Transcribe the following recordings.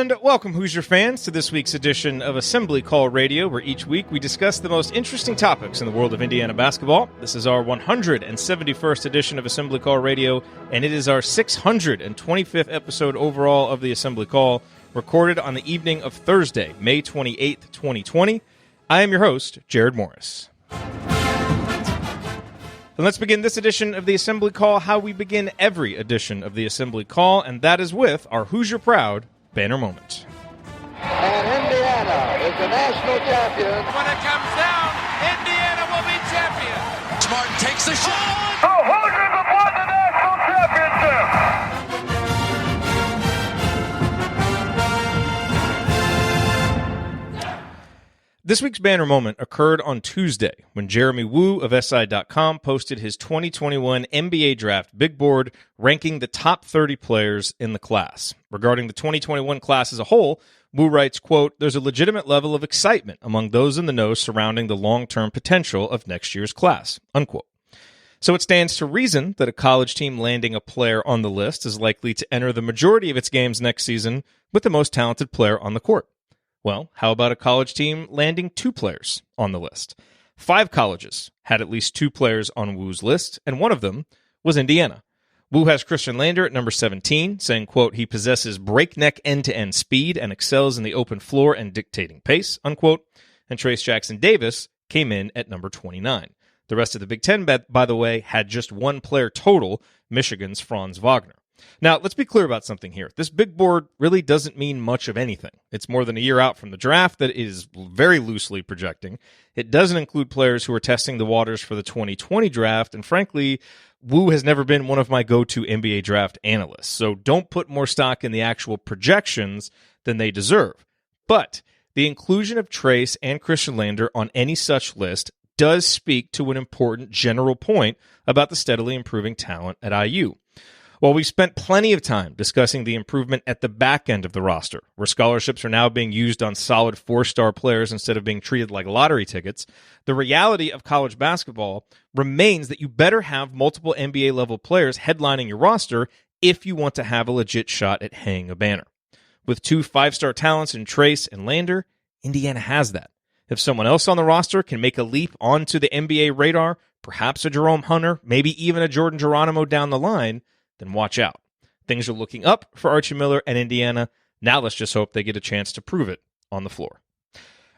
And welcome, Hoosier fans, to this week's edition of Assembly Call Radio, where each week we discuss the most interesting topics in the world of Indiana basketball. This is our 171st edition of Assembly Call Radio, and it is our 625th episode overall of the Assembly Call, recorded on the evening of Thursday, May 28th, 2020. I am your host, Jared Morris. And let's begin this edition of the Assembly Call how we begin every edition of the Assembly Call, and that is with our Hoosier Proud banner moment. And Indiana is the national champion. When it comes down, Indiana will be champion. Smart takes the shot. The Hoosiers have won the national championship. This week's banner moment occurred on Tuesday when Jeremy Woo of SI.com posted his 2021 NBA Draft Big Board ranking the top 30 players in the class. Regarding the 2021 class as a whole, Woo writes, quote, "There's a legitimate level of excitement among those in the know surrounding the long-term potential of next year's class," unquote. So it stands to reason that a college team landing a player on the list is likely to enter the majority of its games next season with the most talented player on the court. Well, how about a college team landing 2 players on the list? 5 colleges had at least 2 players on Woo's list, and one of them was Indiana. Woo has Christian Lander at number 17, saying, quote, "He possesses breakneck end-to-end speed and excels in the open floor and dictating pace," unquote. And Trace Jackson Davis came in at number 29. The rest of the Big Ten, by the way, had just 1 player total, Michigan's Franz Wagner. Now, let's be clear about something here. This big board really doesn't mean much of anything. It's more than a year out from the draft that it is very loosely projecting. It doesn't include players who are testing the waters for the 2020 draft, and frankly, Woo has never been one of my go-to NBA draft analysts, so don't put more stock in the actual projections than they deserve. But the inclusion of Trace and Christian Lander on any such list does speak to an important general point about the steadily improving talent at IU. While we've spent plenty of time discussing the improvement at the back end of the roster, where scholarships are now being used on solid 4-star players instead of being treated like lottery tickets, the reality of college basketball remains that you better have multiple NBA-level players headlining your roster if you want to have a legit shot at hanging a banner. With 2 5-star talents in Trace and Lander, Indiana has that. If someone else on the roster can make a leap onto the NBA radar, perhaps a Jerome Hunter, maybe even a Jordan Geronimo down the line, then watch out. Things are looking up for Archie Miller and Indiana. Now let's just hope they get a chance to prove it on the floor.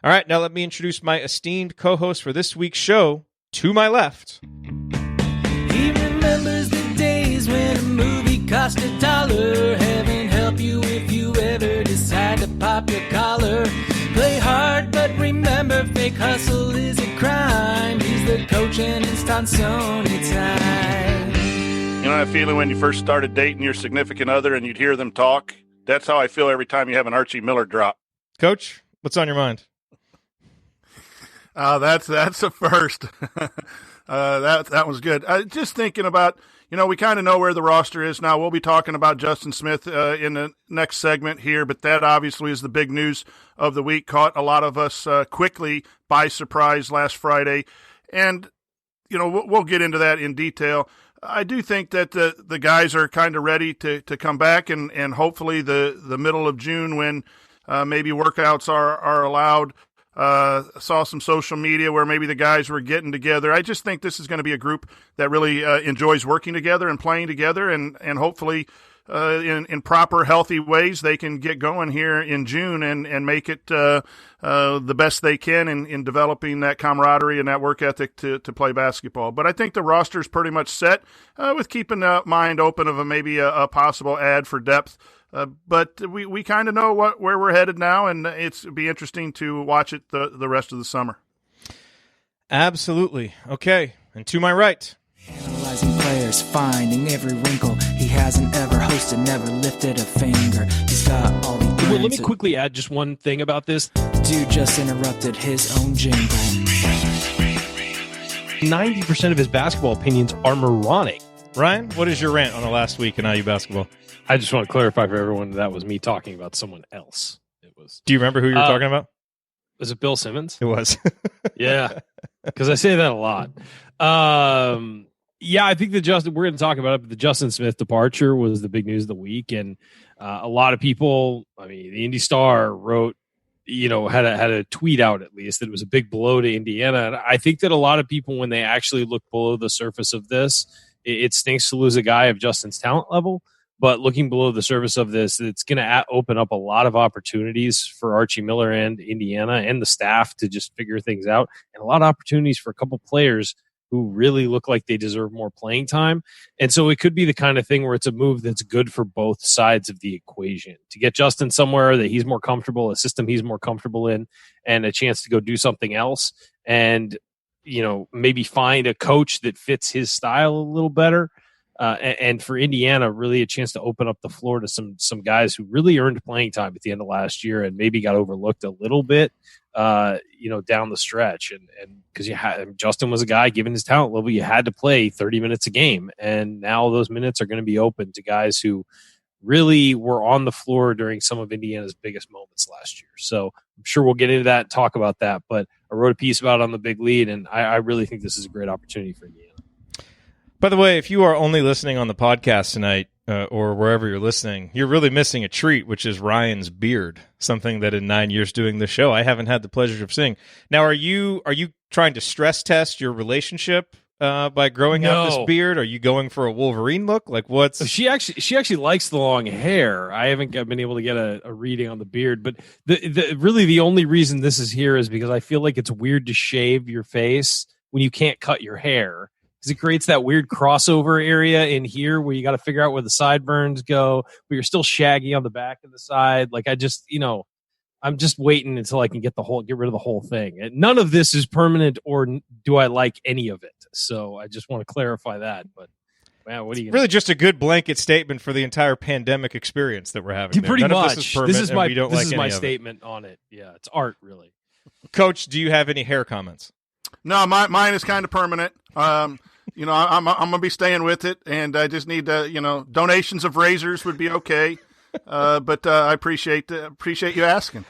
All right, now let me introduce my esteemed co-host for this week's show. To my left. He remembers the days when a movie cost $1. Heaven help you if you ever decide to pop your collar. Play hard, but remember, fake hustle is a crime. He's the coach and it's Tonsoni time. You know that feeling when you first started dating your significant other and you'd hear them talk? That's how I feel every time you have an Archie Miller drop. Coach, what's on your mind? That's a first. That was good. Just thinking about, we kind of know where the roster is now. We'll be talking about Justin Smith in the next segment here, but that obviously is the big news of the week. Caught a lot of us quickly by surprise last Friday. And, we'll get into that in detail. I do think that the guys are kind of ready to come back, and hopefully the middle of June when maybe workouts are allowed. Saw some social media where maybe the guys were getting together. I just think this is going to be a group that really enjoys working together and playing together, and hopefully in proper, healthy ways they can get going here in June and make it the best they can in developing that camaraderie and that work ethic to play basketball. But I think the roster is pretty much set with keeping the mind open of maybe a possible add for depth. But we kind of know where we're headed now, and it'll be interesting to watch it the rest of the summer. Absolutely. Okay, and to my right. Analyzing players, finding every wrinkle. He hasn't ever hosted, never lifted a finger. He's got all the answers. Well, let me quickly add just one thing about this. Dude just interrupted his own jingle. 90% of his basketball opinions are moronic. Ryan, what is your rant on the last week in IU basketball? I just want to clarify for everyone that was me talking about someone else. It was. Do you remember who you were talking about? Was it Bill Simmons? It was. Yeah, because I say that a lot. Yeah, I think we're going to talk about it, but the Justin Smith departure was the big news of the week. And A lot of people, the Indy Star wrote, had a tweet out at least that it was a big blow to Indiana. And I think that a lot of people, when they actually look below the surface of this, it stinks to lose a guy of Justin's talent level. But looking below the surface of this, it's going to open up a lot of opportunities for Archie Miller and Indiana and the staff to just figure things out, and a lot of opportunities for a couple players who really look like they deserve more playing time. And so it could be the kind of thing where it's a move that's good for both sides of the equation, to get Justin somewhere that he's more comfortable, a system he's more comfortable in, and a chance to go do something else. And, maybe find a coach that fits his style a little better. And for Indiana, really a chance to open up the floor to some guys who really earned playing time at the end of last year and maybe got overlooked a little bit, down the stretch. And because Justin was a guy, given his talent level, you had to play 30 minutes a game. And now those minutes are going to be open to guys who really were on the floor during some of Indiana's biggest moments last year. So I'm sure we'll get into that and talk about that. But I wrote a piece about it on the Big Lead, and I really think this is a great opportunity for Indiana. By the way, if you are only listening on the podcast tonight or wherever you're listening, you're really missing a treat, which is Ryan's beard, something that in 9 years doing the show, I haven't had the pleasure of seeing. Now, are you trying to stress test your relationship by growing out this beard? Are you going for a Wolverine look? Like, what's... She actually likes the long hair. I haven't been able to get a reading on the beard, but really the only reason this is here is because I feel like it's weird to shave your face when you can't cut your hair, because it creates that weird crossover area in here where you got to figure out where the sideburns go, but you're still shaggy on the back and the side. Like, I just, I'm just waiting until I can get rid of the whole thing. And none of this is permanent, or do I like any of it? So I just want to clarify that. But man, what are you? Really, just a good blanket statement for the entire pandemic experience that we're having. Pretty None much. Of this is permanent, this is my we don't this like is any my of statement on it. Yeah, it's art, really. Coach, do you have any hair comments? No, mine is kind of permanent. I'm going to be staying with it, and I just need donations of razors would be okay. But I appreciate you asking.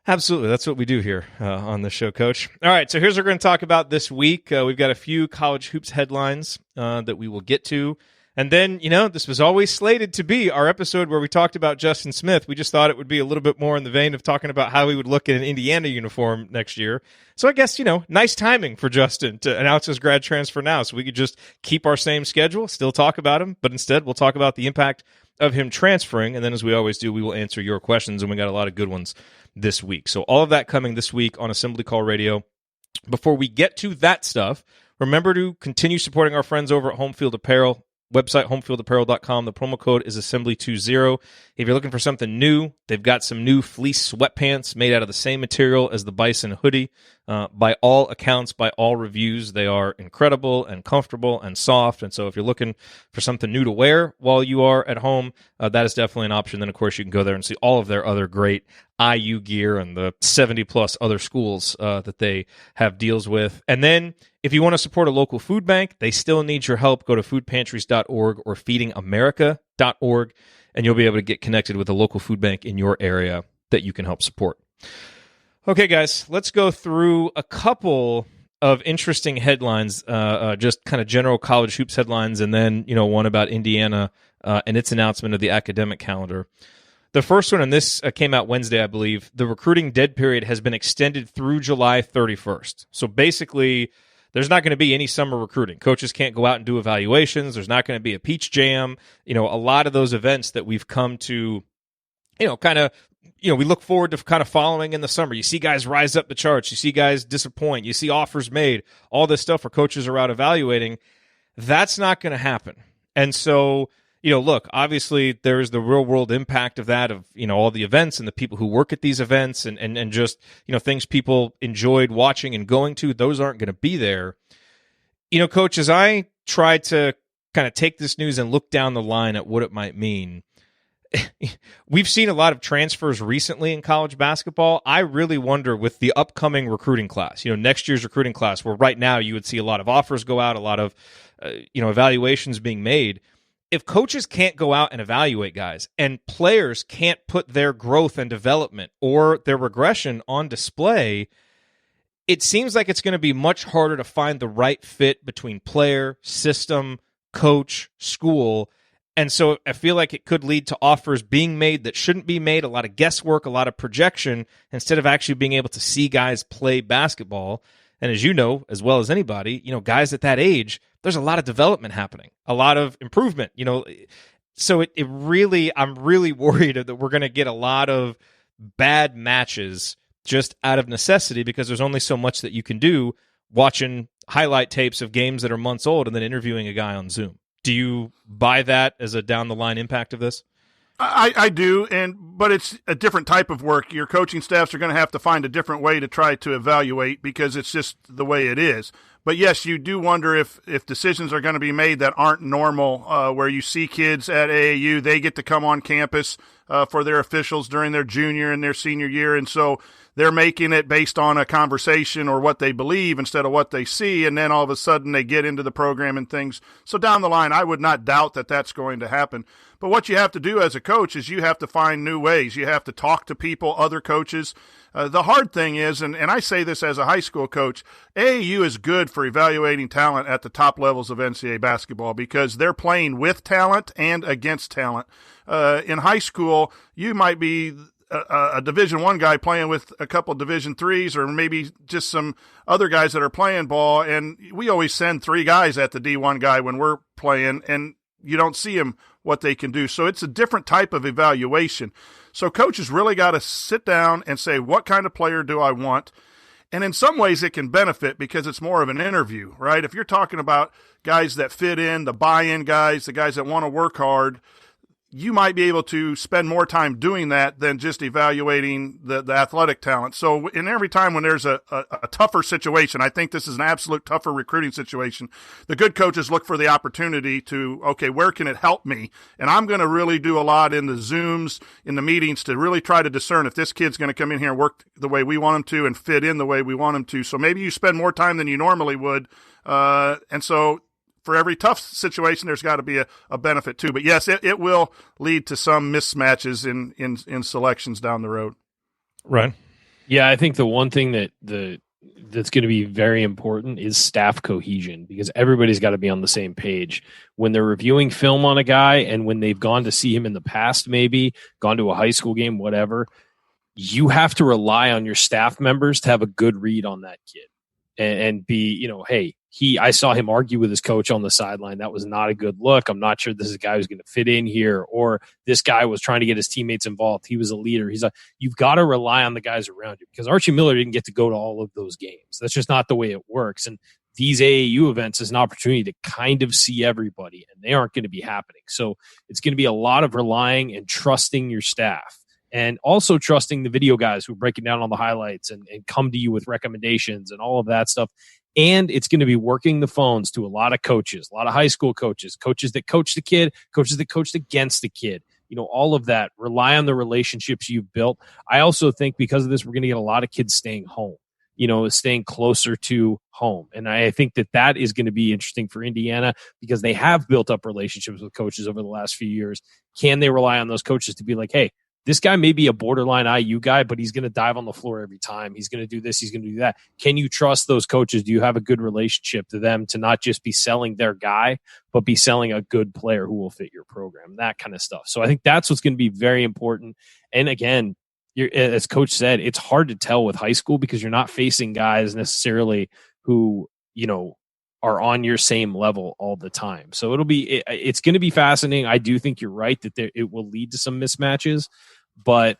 Absolutely. That's what we do here on the show, Coach. All right, so here's what we're going to talk about this week. We've got a few college hoops headlines that we will get to. And then, this was always slated to be our episode where we talked about Justin Smith. We just thought it would be a little bit more in the vein of talking about how he would look in an Indiana uniform next year. So I guess, nice timing for Justin to announce his grad transfer now. So we could just keep our same schedule, still talk about him, but instead we'll talk about the impact of him transferring. And then, as we always do, we will answer your questions, and we got a lot of good ones this week. So all of that coming this week on Assembly Call Radio. Before we get to that stuff, remember to continue supporting our friends over at Home Field Apparel. Website, homefieldapparel.com. The promo code is Assembly20. If you're looking for something new, they've got some new fleece sweatpants made out of the same material as the Bison hoodie. By all accounts, by all reviews, they are incredible and comfortable and soft. And so if you're looking for something new to wear while you are at home, that is definitely an option. Then, of course, you can go there and see all of their other great IU gear and the 70-plus other schools that they have deals with. And then, if you want to support a local food bank, they still need your help. Go to foodpantries.org or feedingamerica.org, and you'll be able to get connected with a local food bank in your area that you can help support. Okay, guys, let's go through a couple of interesting headlines, just kind of general college hoops headlines, and then, one about Indiana and its announcement of the academic calendar. The first one, and this came out Wednesday, I believe, the recruiting dead period has been extended through July 31st. So basically, there's not going to be any summer recruiting. Coaches can't go out and do evaluations. There's not going to be a peach jam. A lot of those events that we've come to, we look forward to kind of following in the summer. You see guys rise up the charts. You see guys disappoint. You see offers made. All this stuff where coaches are out evaluating. That's not going to happen. And so, look, obviously there's the real world impact of that, of, all the events and the people who work at these events and just, things people enjoyed watching and going to. Those aren't going to be there. Coach, as I try to kind of take this news and look down the line at what it might mean, we've seen a lot of transfers recently in college basketball. I really wonder with the upcoming recruiting class, next year's recruiting class, where right now you would see a lot of offers go out, a lot of, evaluations being made. If coaches can't go out and evaluate guys and players can't put their growth and development or their regression on display, it seems like it's going to be much harder to find the right fit between player, system, coach, school. And so I feel like it could lead to offers being made that shouldn't be made, a lot of guesswork, a lot of projection, instead of actually being able to see guys play basketball. And as you know, as well as anybody, guys at that age, there's a lot of development happening, a lot of improvement, So I'm really worried that we're going to get a lot of bad matches just out of necessity, because there's only so much that you can do watching highlight tapes of games that are months old and then interviewing a guy on Zoom. Do you buy that as a down the line impact of this? I do, but it's a different type of work. Your coaching staffs are going to have to find a different way to try to evaluate, because it's just the way it is. But yes, you do wonder if decisions are going to be made that aren't normal, where you see kids at AAU, they get to come on campus for their officials during their junior and their senior year, and so they're making it based on a conversation or what they believe instead of what they see, and then all of a sudden they get into the program and things. So down the line, I would not doubt that that's going to happen. But what you have to do as a coach is you have to find new ways. You have to talk to people, other coaches. The hard thing is, and I say this as a high school coach, AAU is good for evaluating talent at the top levels of NCAA basketball, because they're playing with talent and against talent. In high school, you might be a Division I guy playing with a couple of Division IIIs, or maybe just some other guys that are playing ball, and we always send 3 guys at the D1 guy when we're playing, and you don't see them what they can do. So it's a different type of evaluation. So coaches really got to sit down and say, what kind of player do I want? And in some ways it can benefit, because it's more of an interview, right? If you're talking about guys that fit in, the buy-in guys, the guys that want to work hard, you might be able to spend more time doing that than just evaluating the athletic talent. So in every time when there's a tougher situation, I think this is an absolute tougher recruiting situation, the good coaches look for the opportunity to, okay, where can it help me? And I'm going to really do a lot in the Zooms, in the meetings, to really try to discern if this kid's going to come in here and work the way we want him to and fit in the way we want him to. So maybe you spend more time than you normally would. And so for every tough situation, there's got to be a benefit too. But yes, it will lead to some mismatches in selections down the road. Right. Yeah, I think the one thing that's going to be very important is staff cohesion, because everybody's got to be on the same page when they're reviewing film on a guy, and when they've gone to see him in the past, maybe gone to a high school game, whatever. You have to rely on your staff members to have a good read on that kid and be, hey, I saw him argue with his coach on the sideline. That was not a good look. I'm not sure this is a guy who's going to fit in here. Or this guy was trying to get his teammates involved. He was a leader. You've got to rely on the guys around you, because Archie Miller didn't get to go to all of those games. That's just not the way it works. And these AAU events is an opportunity to kind of see everybody, and they aren't going to be happening. So it's going to be a lot of relying and trusting your staff, and also trusting the video guys who are breaking down all the highlights and come to you with recommendations and all of that stuff. And it's going to be working the phones to a lot of coaches, a lot of high school coaches, coaches that coach the kid, coaches that coached against the kid. All of that. Rely on the relationships you've built. I also think because of this, we're going to get a lot of kids staying home, staying closer to home. And I think that is going to be interesting for Indiana, because they have built up relationships with coaches over the last few years. Can they rely on those coaches to be like, hey, this guy may be a borderline IU guy, but he's going to dive on the floor every time. He's going to do this. He's going to do that. Can you trust those coaches? Do you have a good relationship to them to not just be selling their guy, but be selling a good player who will fit your program, that kind of stuff. So I think that's what's going to be very important. And again, as Coach said, it's hard to tell with high school, because you're not facing guys necessarily who, are on your same level all the time. So it's going to be fascinating. I do think you're right that it will lead to some mismatches, but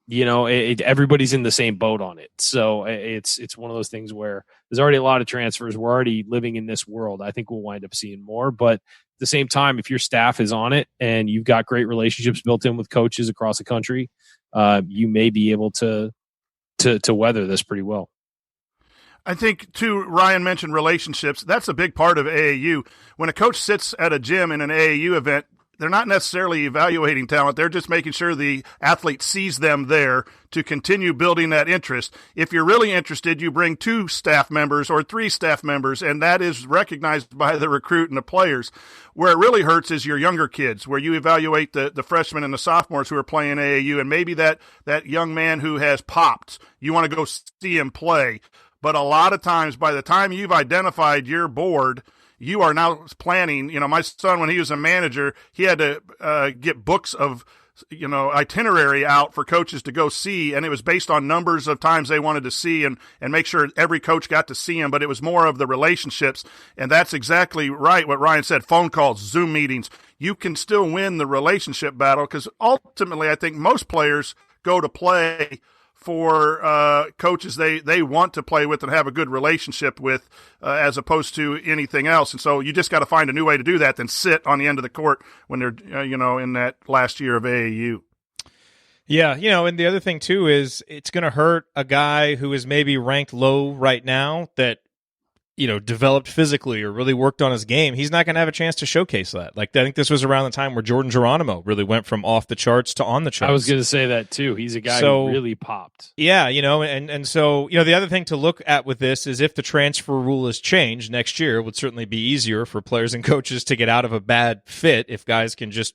everybody's in the same boat on it. So it's one of those things where there's already a lot of transfers. We're already living in this world. I think we'll wind up seeing more, but at the same time, if your staff is on it and you've got great relationships built in with coaches across the country, you may be able to weather this pretty well. I think, too, Ryan mentioned relationships. That's a big part of AAU. When a coach sits at a gym in an AAU event, they're not necessarily evaluating talent. They're just making sure the athlete sees them there to continue building that interest. If you're really interested, you bring 2 staff members or 3 staff members, and that is recognized by the recruit and the players. Where it really hurts is your younger kids, where you evaluate the freshmen and the sophomores who are playing AAU, and maybe that young man who has popped, you want to go see him play. But a lot of times, by the time you've identified your board, you are now planning. My son, when he was a manager, he had to get books of itinerary out for coaches to go see, and it was based on numbers of times they wanted to see and make sure every coach got to see him, but it was more of the relationships. And that's exactly right what Ryan said. Phone calls, Zoom meetings, you can still win the relationship battle, because ultimately I think most players go to play for coaches they want to play with and have a good relationship with, as opposed to anything else. And so you just got to find a new way to do that than sit on the end of the court when they're in that last year of AAU. Yeah, and the other thing too is it's going to hurt a guy who is maybe ranked low right now that developed physically or really worked on his game. He's not going to have a chance to showcase that. Like, I think this was around the time where Jordan Geronimo really went from off the charts to on the charts. I was going to say that too. He's a guy who really popped. Yeah, and so, the other thing to look at with this is if the transfer rule is changed next year, it would certainly be easier for players and coaches to get out of a bad fit if guys can just,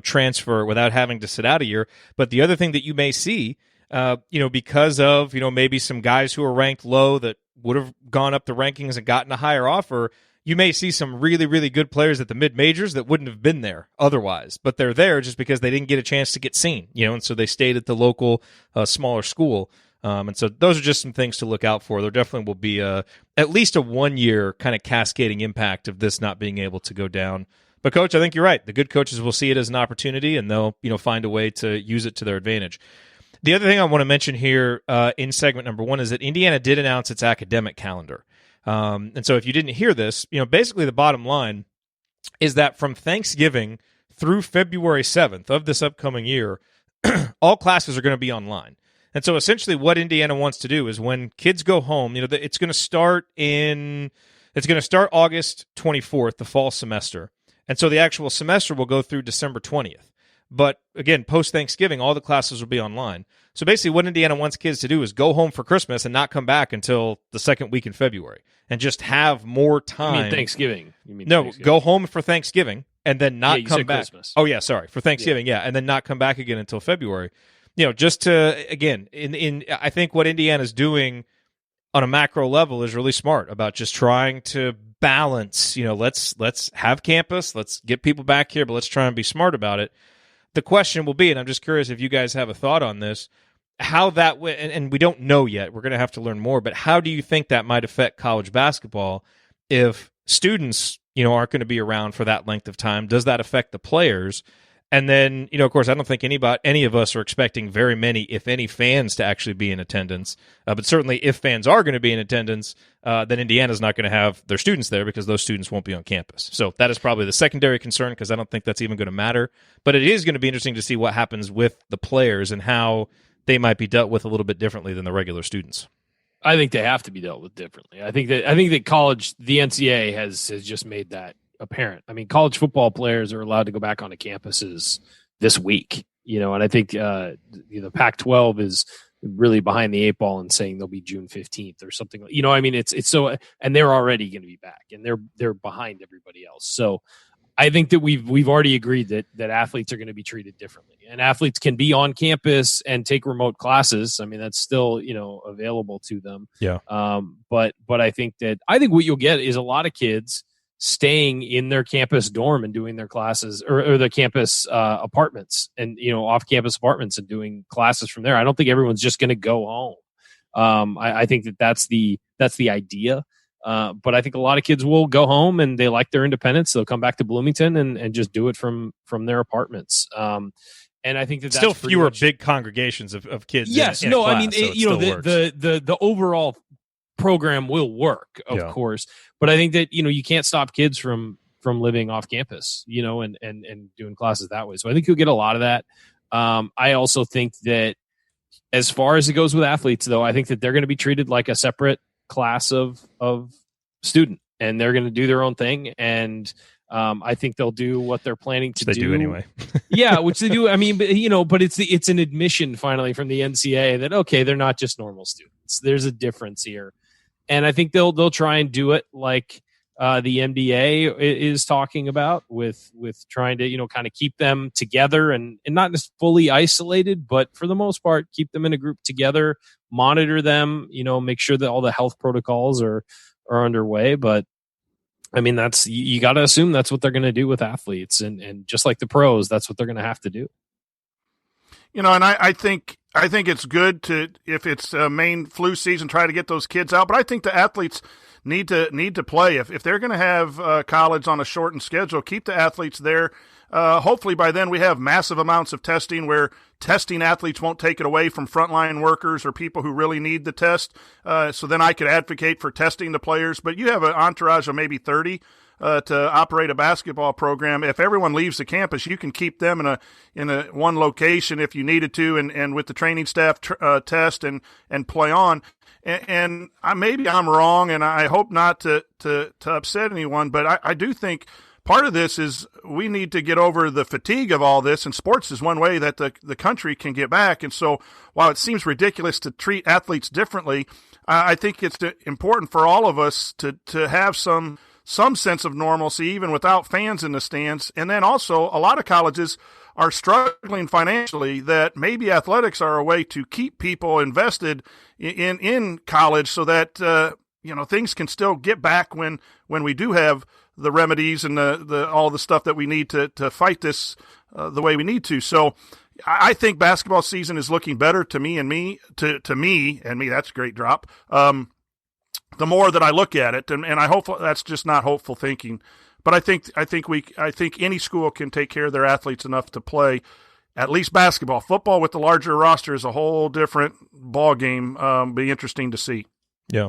transfer without having to sit out a year. But the other thing that you may see, because of, maybe some guys who are ranked low that would have gone up the rankings and gotten a higher offer, you may see some really, really good players at the mid-majors that wouldn't have been there otherwise, but they're there just because they didn't get a chance to get seen, and so they stayed at the local smaller school. And so those are just some things to look out for. There definitely will be at least a 1-year kind of cascading impact of this not being able to go down. But, Coach, I think you're right. The good coaches will see it as an opportunity, and they'll find a way to use it to their advantage. The other thing I want to mention here in segment number 1 is that Indiana did announce its academic calendar. And so if you didn't hear this, basically the bottom line is that from Thanksgiving through February 7th of this upcoming year, all classes are going to be online. And so essentially what Indiana wants to do is when kids go home, it's going to start August 24th, the fall semester. And so the actual semester will go through December 20th. But again, post-Thanksgiving, all the classes will be online. So basically what Indiana wants kids to do is go home for Christmas and not come back until the second week in February and just have more time. You mean Thanksgiving? Go home for Thanksgiving and then not come back. Christmas. Oh, yeah, sorry. For Thanksgiving, yeah, and then not come back again until February. Just to, again, I think what Indiana's doing on a macro level is really smart about just trying to balance, let's have campus, let's get people back here, but let's try and be smart about it. The question will be, and I'm just curious if you guys have a thought on this, how that and we don't know yet. We're going to have to learn more, but how do you think that might affect college basketball if students, aren't going to be around for that length of time? Does that affect the players? And then, of course, I don't think any of us are expecting very many, if any, fans to actually be in attendance. But certainly if fans are going to be in attendance, then Indiana's not going to have their students there because those students won't be on campus. So that is probably the secondary concern because I don't think that's even going to matter. But it is going to be interesting to see what happens with the players and how they might be dealt with a little bit differently than the regular students. I think they have to be dealt with differently. I think that college, the NCAA has just made that apparent. I mean, college football players are allowed to go back onto campuses this week, and I think the Pac-12 is really behind the 8 ball and saying they'll be June 15th or something. It's so, and they're already going to be back and they're behind everybody else. So I think that we've already agreed that athletes are going to be treated differently, and athletes can be on campus and take remote classes. I mean, that's still, available to them. Yeah. But I think what you'll get is a lot of kids staying in their campus dorm and doing their classes or their campus apartments and, off-campus apartments and doing classes from there. I don't think everyone's just going to go home. I think that's the idea. But I think a lot of kids will go home and they like their independence. They'll come back to Bloomington and just do it from their apartments. And I think that's still fewer big congregations of kids. Yes. In no, class, I mean, the overall program will work, of course, but I think that you can't stop kids from living off campus, and doing classes that way. So I think you'll get a lot of that. I also think that as far as it goes with athletes, though, I think that they're going to be treated like a separate class of student, and they're going to do their own thing. And I think they'll do what they're planning to do. They do anyway. Yeah, which they do. I mean, but it's an admission finally from the NCAA that okay, they're not just normal students. There's a difference here. And I think they'll try and do it like the NBA is talking about with trying to kind of keep them together and not just fully isolated, but for the most part keep them in a group together, monitor them, make sure that all the health protocols are underway. But I mean, that's you got to assume that's what they're going to do with athletes, and just like the pros, that's what they're going to have to do. And I think it's good to, if it's a main flu season, try to get those kids out. But I think the athletes need to play. If they're going to have college on a shortened schedule, keep the athletes there. Hopefully by then we have massive amounts of testing where testing athletes won't take it away from frontline workers or people who really need the test. So then I could advocate for testing the players. But you have an entourage of maybe 30 to operate a basketball program. If everyone leaves the campus, you can keep them in a one location if you needed to, and with the training staff test and play on. And maybe I'm wrong, and I hope not to upset anyone, but I do think part of this is we need to get over the fatigue of all this, and sports is one way that the country can get back. And so while it seems ridiculous to treat athletes differently, I think it's important for all of us to have some sense of normalcy, even without fans in the stands. And then also a lot of colleges are struggling financially, that maybe athletics are a way to keep people invested in college so that, things can still get back when we do have the remedies and the all the stuff that we need to fight this the way we need to. So I think basketball season is looking better to me. That's a great drop. The more that I look at it, and I hope that's just not hopeful thinking, but I think any school can take care of their athletes enough to play at least basketball. Football with the larger roster is a whole different ball game. Be interesting to see. Yeah.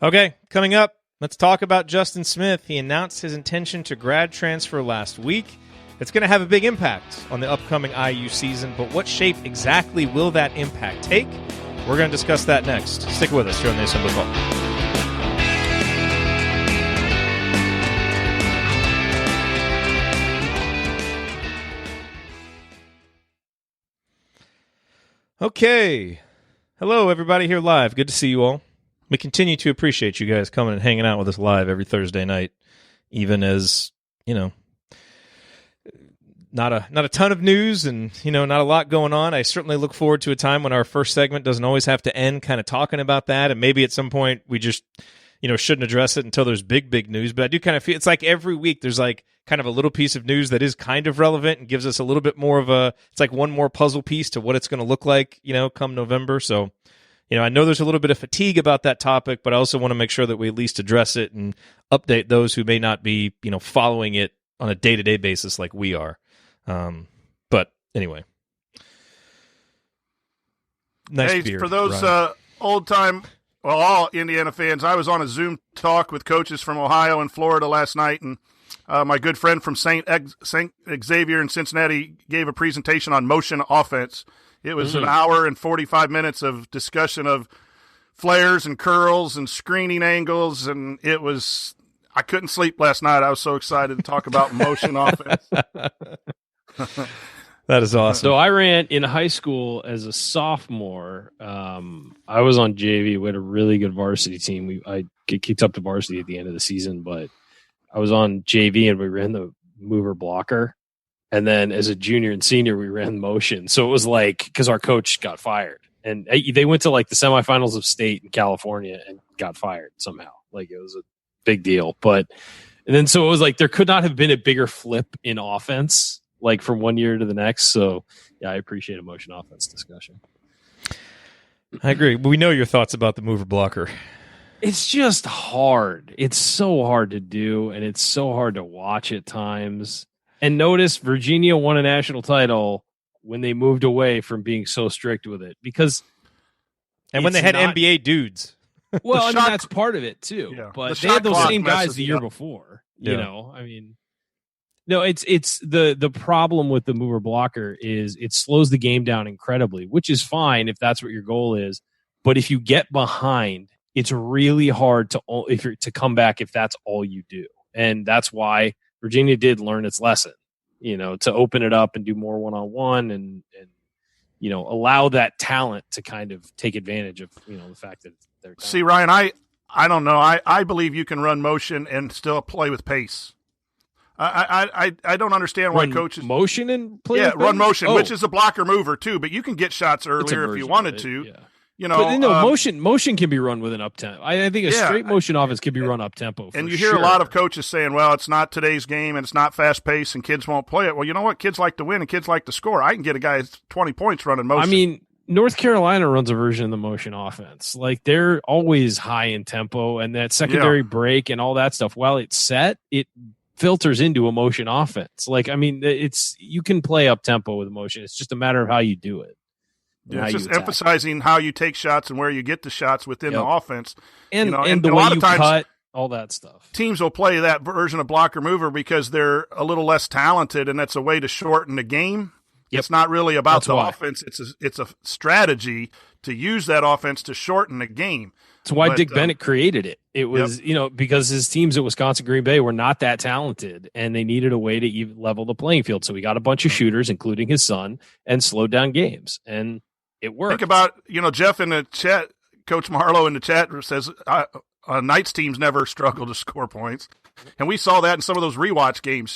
Okay, coming up, let's talk about Justin Smith. He announced his intention to grad transfer last week. It's going to have a big impact on the upcoming IU season, but what shape exactly will that impact take? We're going to discuss that next. Stick with us here on the Assembly Call. Okay. Hello, everybody here live. Good to see you all. We continue to appreciate you guys coming and hanging out with us live every Thursday night, even as, not a ton of news and, not a lot going on. I certainly look forward to a time when our first segment doesn't always have to end kind of talking about that. And maybe at some point we just, shouldn't address it until there's big news. But I do kind of feel it's like every week there's like kind of a little piece of news that is kind of relevant and gives us a little bit more of it's like one more puzzle piece to what it's going to look like, come November. So, I know there's a little bit of fatigue about that topic, but I also want to make sure that we at least address it and update those who may not be, following it on a day-to-day basis like we are. But anyway, nice beer, for those all Indiana fans. I was on a Zoom talk with coaches from Ohio and Florida last night, and my good friend from St. Xavier in Cincinnati gave a presentation on motion offense. It was an hour and 45 minutes of discussion of flares and curls and screening angles, and I couldn't sleep last night. I was so excited to talk about motion offense. That is awesome. So I ran in high school as a sophomore. I was on JV. We had a really good varsity team. I get kicked up to varsity at the end of the season, but I was on JV and we ran the mover blocker. And then as a junior and senior, we ran motion. So it was like, because our coach got fired. And they went to like the semifinals of state in California and got fired somehow. Like it was a big deal. And then so it was like there could not have been a bigger flip in offense, like from one year to the next. So yeah, I appreciate a motion offense discussion. I agree. We know your thoughts about the mover blocker. It's just hard. It's so hard to do, and it's so hard to watch at times. And notice Virginia won a national title when they moved away from being so strict with it, because when they had NBA dudes. Well, I mean, that's part of it too. Yeah. But they had those same guys the year before. You know, I mean, no, it's the problem with the mover blocker is it slows the game down incredibly, which is fine if that's what your goal is. But if you get behind, it's really hard to come back if that's all you do. And that's why Virginia did learn its lesson, to open it up and do more one-on-one and allow that talent to kind of take advantage of, the fact that they're talented. See, Ryan, I don't know. I believe you can run motion and still play with pace. I don't understand why coaches motion and play. Yeah, run motion, which is a blocker mover too, but you can get shots earlier if you wanted to. But motion can be run with an up tempo. I think a straight motion offense can be run up tempo. And you hear a lot of coaches saying, "Well, it's not today's game and it's not fast paced and kids won't play it." Well, you know what? Kids like to win and kids like to score. I can get a guy 20 points running motion. I mean, North Carolina runs a version of the motion offense. Like they're always high in tempo and that secondary break and all that stuff. While it's set, it filters into a motion offense. Like I mean, you can play up tempo with motion. It's just a matter of how you do it. Yeah, it's just emphasizing how you take shots and where you get the shots within the offense. And the way you cut, all that stuff. Teams will play that version of blocker mover because they're a little less talented, and that's a way to shorten the game. Yep. It's not really about the offense. It's a strategy to use that offense to shorten the game. That's why Dick Bennett created it. It was, because his teams at Wisconsin Green Bay were not that talented, and they needed a way to even level the playing field. So he got a bunch of shooters, including his son, and slowed down games. And it worked. Think about, Jeff in the chat, Coach Marlowe in the chat says Knights teams never struggle to score points. And we saw that in some of those rewatch games,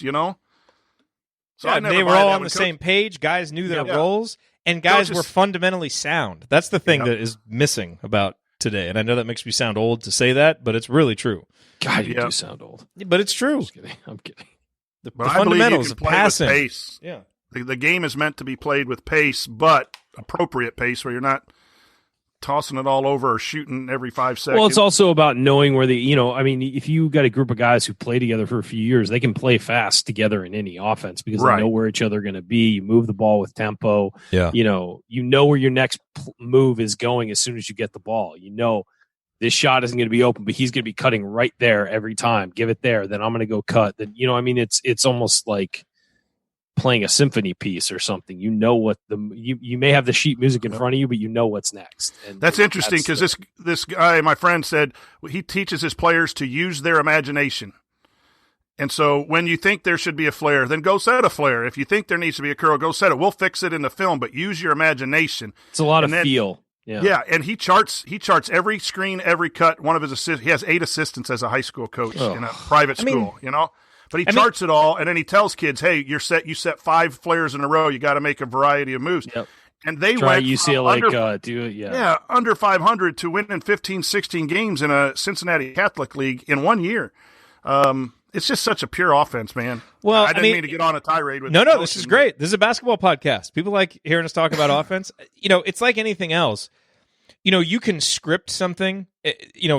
So they were all on the same page. Guys knew their roles, and guys were fundamentally sound. That's the thing that is missing about today. And I know that makes me sound old to say that, but it's really true. God, you do sound old. But it's true. I'm kidding. The fundamentals of passing. Pace. Yeah. The game is meant to be played with pace, but appropriate pace where you're not tossing it all over or shooting every 5 seconds. Well, it's also about knowing where if you got a group of guys who play together for a few years, they can play fast together in any offense because they know where each other are going to be. You move the ball with tempo. Yeah. You know where your next move is going as soon as you get the ball. This shot isn't going to be open, but he's going to be cutting right there every time. Give it there. Then I'm going to go cut. Then, it's almost like playing a symphony piece or something. What you may have the sheet music in front of you, but you know what's next. And that's interesting because this guy, my friend, said he teaches his players to use their imagination. And so when you think there should be a flare, then go set a flare. If you think there needs to be a curl, go set it. We'll fix it in the film, but use your imagination. It's a lot of feel. Yeah, and he charts every screen, every cut. One of his assistants, he has 8 assistants as a high school coach in a private school, But he charts it all, and then he tells kids, "Hey, you set 5 flares in a row. You got to make a variety of moves." Yep. And they went UCLA do it. Yeah, under 500 to winning 15, 16 games in a Cincinnati Catholic League in 1 year. It's just such a pure offense, man. Well, I didn't mean to get on a tirade with. No, this is great. This is a basketball podcast. People like hearing us talk about offense. It's like anything else. You can script something,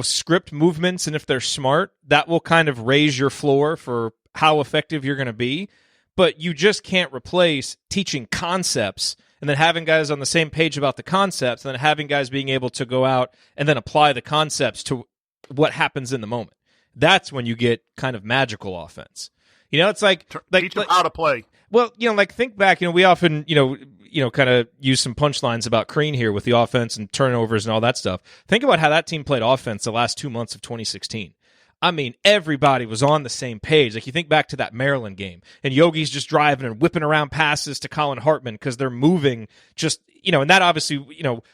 script movements, and if they're smart, that will kind of raise your floor for how effective you're going to be. But you just can't replace teaching concepts and then having guys on the same page about the concepts and then having guys being able to go out and then apply the concepts to what happens in the moment. That's when you get kind of magical offense. It's like teach them how to play. Well, think back. We often, kind of use some punchlines about Crean here with the offense and turnovers and all that stuff. Think about how that team played offense the last 2 months of 2016. I mean, everybody was on the same page. Like, you think back to that Maryland game, and Yogi's just driving and whipping around passes to Colin Hartman because they're moving just, and that obviously,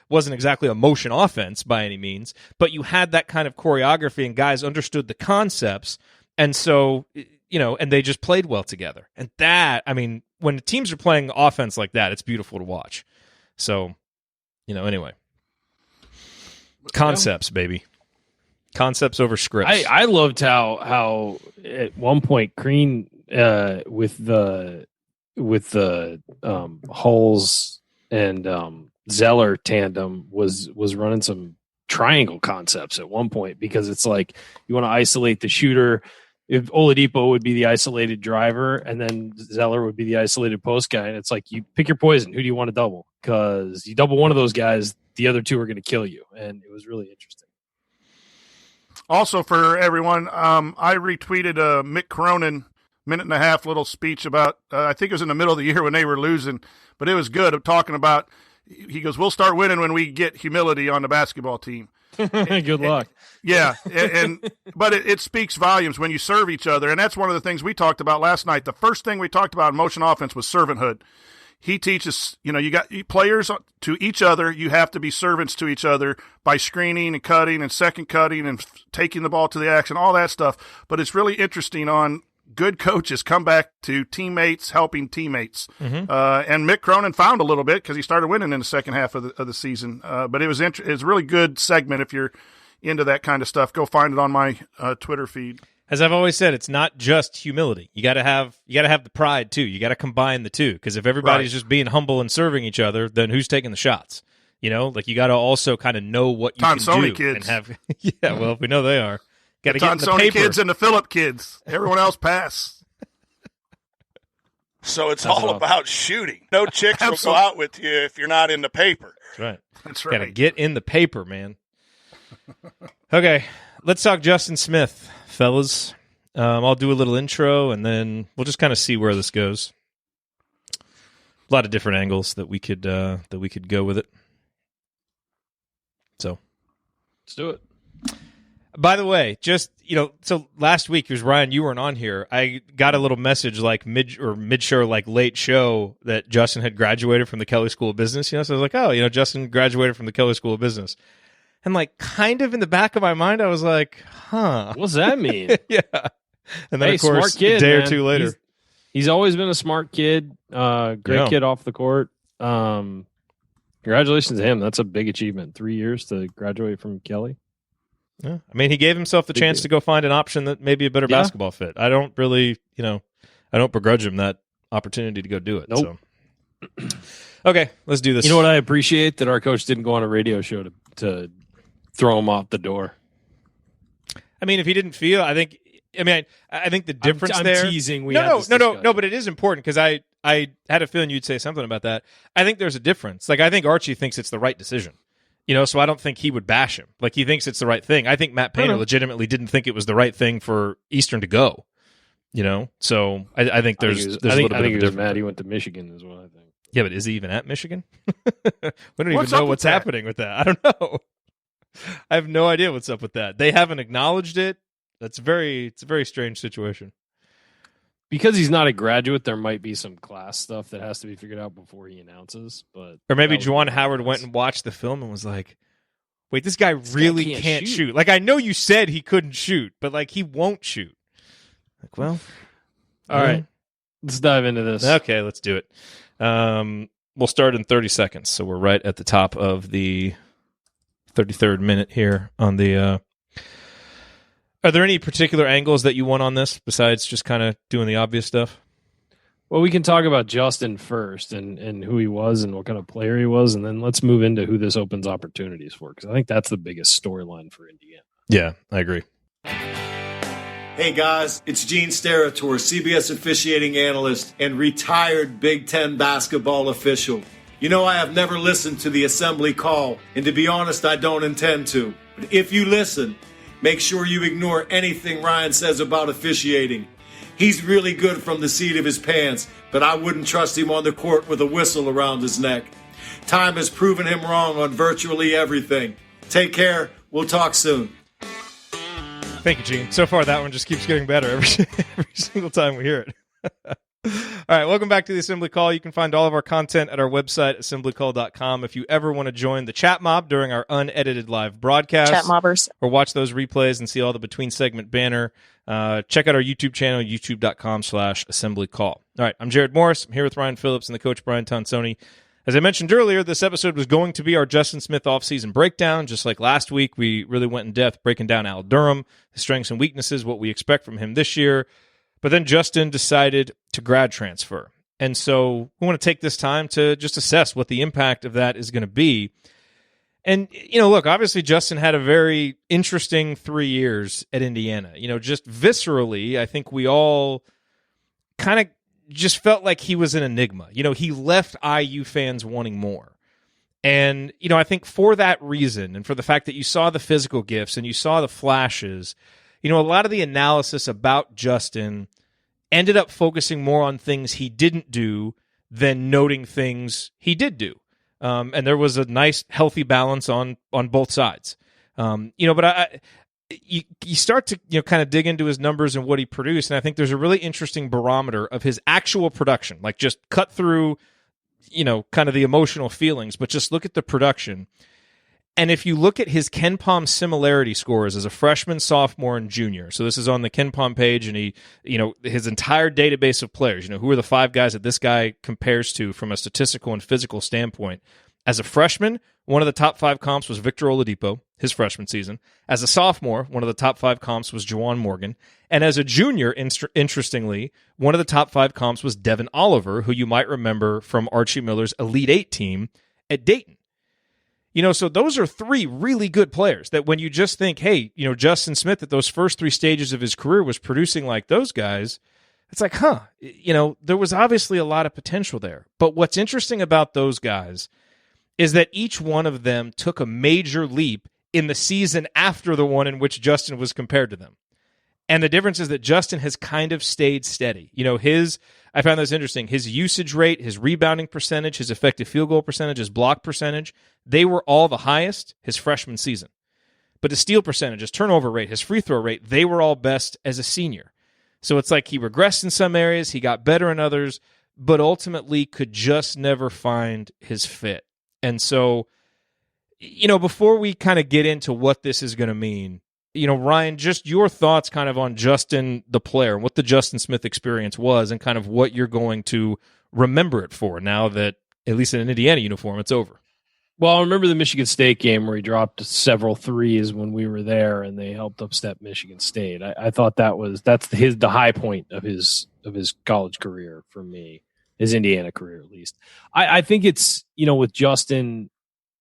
wasn't exactly a motion offense by any means, but you had that kind of choreography and guys understood the concepts. And so, and they just played well together. And that, when the teams are playing offense like that, it's beautiful to watch. So, anyway. Concepts, baby. Concepts over scripts. I loved how at one point Crean with the Hulls and Zeller tandem was running some triangle concepts at one point because it's like you want to isolate the shooter. If Oladipo would be the isolated driver and then Zeller would be the isolated post guy, and it's like you pick your poison. Who do you want to double? Because you double one of those guys, the other two are going to kill you, and it was really interesting. Also, for everyone, I retweeted a Mick Cronin minute-and-a-half little speech about, I think it was in the middle of the year when they were losing, but it was good of talking about, he goes, we'll start winning when we get humility on the basketball team. Good luck. Yeah, but it speaks volumes when you serve each other, and that's one of the things we talked about last night. The first thing we talked about in motion offense was servanthood. He teaches, you got players to each other. You have to be servants to each other by screening and cutting and second cutting and taking the ball to the action, all that stuff. But it's really interesting on good coaches come back to teammates helping teammates. Mm-hmm. And Mick Cronin found a little bit because he started winning in the second half of the season. But it was it was a really good segment. If you're into that kind of stuff, go find it on my Twitter feed. As I've always said, it's not just humility. You got to have the pride too. You got to combine the two, because if everybody's just being humble and serving each other, then who's taking the shots? You know, like you got to also kind of know what you Tonsoni can do kids. and have. Yeah, well, we know they are. Got to get in the Tonsoni paper. kids and the Phillip kids. Everyone else pass. So it's all about shooting. No chicks will go out with you if you're not in the paper. That's right. That's right. Got to get in the paper, man. Okay, let's talk Justin Smith, fellas. I'll do a little intro, and then we'll just kind of see where this goes. A lot of different angles that we could go with it. So, Let's do it. by the way, just so last week, because Ryan, you weren't on here, I got a little message like mid show, like late show, that Justin had graduated from the Kelley School of Business. So I was like, oh, Justin graduated from the Kelley School of Business. And like, kind of in the back of my mind, I was like, huh. What's that mean? Yeah. And then, Hey, of course, smart kid, a day man. or two later. He's always been a smart kid. Great kid off the court. Congratulations to him. That's a big achievement. 3 years to graduate from Kelley. Yeah. I mean, he gave himself the chance to go find an option that may be a better basketball fit. I don't really, I don't begrudge him that opportunity to go do it. Nope. So. Okay, let's do this. You know what I appreciate? That our coach didn't go on a radio show to throw him off the door. I mean, if he didn't feel, I think the difference I'm there. teasing. No, but it is important, because I had a feeling you'd say something about that. I think there's a difference. Like, I think Archie thinks it's the right decision. So I don't think he would bash him. Like, he thinks it's the right thing. I think Matt Painter legitimately didn't think it was the right thing for Eastern to go. So I think there's a little bit of a difference. He was mad he went to Michigan is what I think. Yeah, but is he even at Michigan? We don't even know what's happening with that. I don't know. I have no idea what's up with that. They haven't acknowledged it. It's a very strange situation. Because he's not a graduate, there might be some class stuff that has to be figured out before he announces. Or maybe Juwan Howard went and watched the film and was like, wait, this guy really can't shoot. Like, I know you said he couldn't shoot, but like, he won't shoot. Like, well, all right, let's dive into this. Okay, let's do it. We'll start in 30 seconds. So we're right at the top of the 33rd minute here on the Are there any particular angles that you want on this besides just kind of doing the obvious stuff? Well, we can talk about Justin first and who he was and what kind of player he was, and then let's move into who this opens opportunities for, because I think that's the biggest storyline for Indiana. Yeah, I agree. Hey guys, it's Gene Steratore, CBS officiating analyst and retired Big Ten basketball official. You know, I have never listened to the assembly call, and to be honest, I don't intend to. But if you listen, make sure you ignore anything Ryan says about officiating. He's really good from the seat of his pants, but I wouldn't trust him on the court with a whistle around his neck. Time has proven him wrong on virtually everything. Take care. We'll talk soon. Thank you, Gene. So far, that one just keeps getting better every single time we hear it. All right, welcome back to the Assembly Call. You can find all of our content at our website, assemblycall.com. If you ever want to join the chat mob during our unedited live broadcast, chat mobbers, or watch those replays and see all the between segment banner, check out our YouTube channel, youtube.com/assemblycall. All right, I'm Jared Morris. I'm here with Ryan Phillips and the coach Brian Tonsoni. As I mentioned earlier, this episode was going to be our Justin Smith offseason breakdown. Just like last week, we really went in depth breaking down Al Durham, his strengths and weaknesses, what we expect from him this year. But then Justin decided to grad transfer. And so we want to take this time to just assess what the impact of that is going to be. And, look, obviously Justin had a very interesting 3 years at Indiana. Just viscerally, I think we all kind of just felt like he was an enigma. He left IU fans wanting more. And, I think for that reason, and for the fact that you saw the physical gifts and you saw the flashes, a lot of the analysis about Justin ended up focusing more on things he didn't do than noting things he did do. And there was a nice, healthy balance on both sides. But you start to kind of dig into his numbers and what he produced, and I think there's a really interesting barometer of his actual production. Like, just cut through, kind of the emotional feelings, but just look at the production. And if you look at his KenPom similarity scores as a freshman, sophomore, and junior, so this is on the KenPom page, and he, his entire database of players, who are the 5 guys that this guy compares to from a statistical and physical standpoint. As a freshman, one of the top 5 comps was Victor Oladipo, his freshman season. As a sophomore, one of the top 5 comps was Juwan Morgan. And as a junior, interestingly, one of the top 5 comps was Devin Oliver, who you might remember from Archie Miller's Elite 8 team at Dayton. So those are 3 really good players that when you just think, hey, Justin Smith at those first 3 stages of his career was producing like those guys, it's like, there was obviously a lot of potential there. But what's interesting about those guys is that each one of them took a major leap in the season after the one in which Justin was compared to them. And the difference is that Justin has kind of stayed steady. I found this interesting. His usage rate, his rebounding percentage, his effective field goal percentage, his block percentage, they were all the highest his freshman season. But his steal percentage, his turnover rate, his free throw rate, they were all best as a senior. So it's like he regressed in some areas, he got better in others, but ultimately could just never find his fit. And so, before we kind of get into what this is going to mean, Ryan, just your thoughts kind of on Justin, the player, and what the Justin Smith experience was and kind of what you're going to remember it for now that, at least in an Indiana uniform, it's over. Well, I remember the Michigan State game where he dropped several threes when we were there and they helped upset Michigan State. I thought that's the high point of his college career for me, his Indiana career at least. I think it's, with Justin,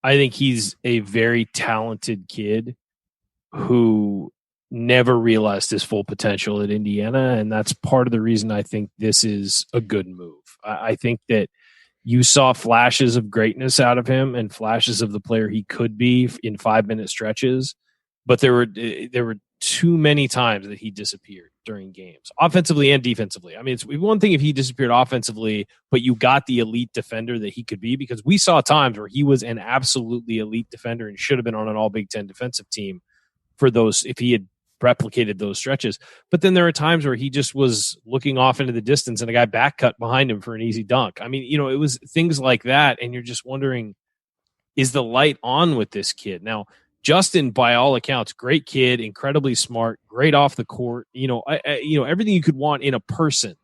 I think he's a very talented kid who never realized his full potential at Indiana, and that's part of the reason I think this is a good move. I think that you saw flashes of greatness out of him and flashes of the player he could be in 5-minute stretches, but there were too many times that he disappeared during games, offensively and defensively. I mean, it's one thing if he disappeared offensively, but you got the elite defender that he could be, because we saw times where he was an absolutely elite defender and should have been on an all Big Ten defensive team for those, if he had replicated those stretches. But then there are times where he just was looking off into the distance and a guy back cut behind him for an easy dunk. I mean, it was things like that. And you're just wondering, is the light on with this kid? Now, Justin, by all accounts, great kid, incredibly smart, great off the court, everything you could want in a person.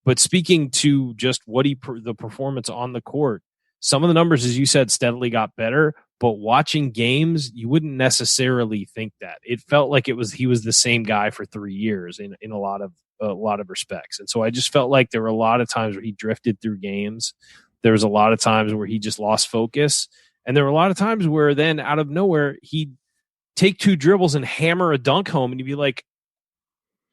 But speaking to just the performance on the court, some of the numbers, as you said, steadily got better. But watching games, you wouldn't necessarily think that. It felt like he was the same guy for 3 years in a lot of respects. And so I just felt like there were a lot of times where he drifted through games. There was a lot of times where he just lost focus. And there were a lot of times where then out of nowhere, he'd take 2 dribbles and hammer a dunk home. And you'd be like,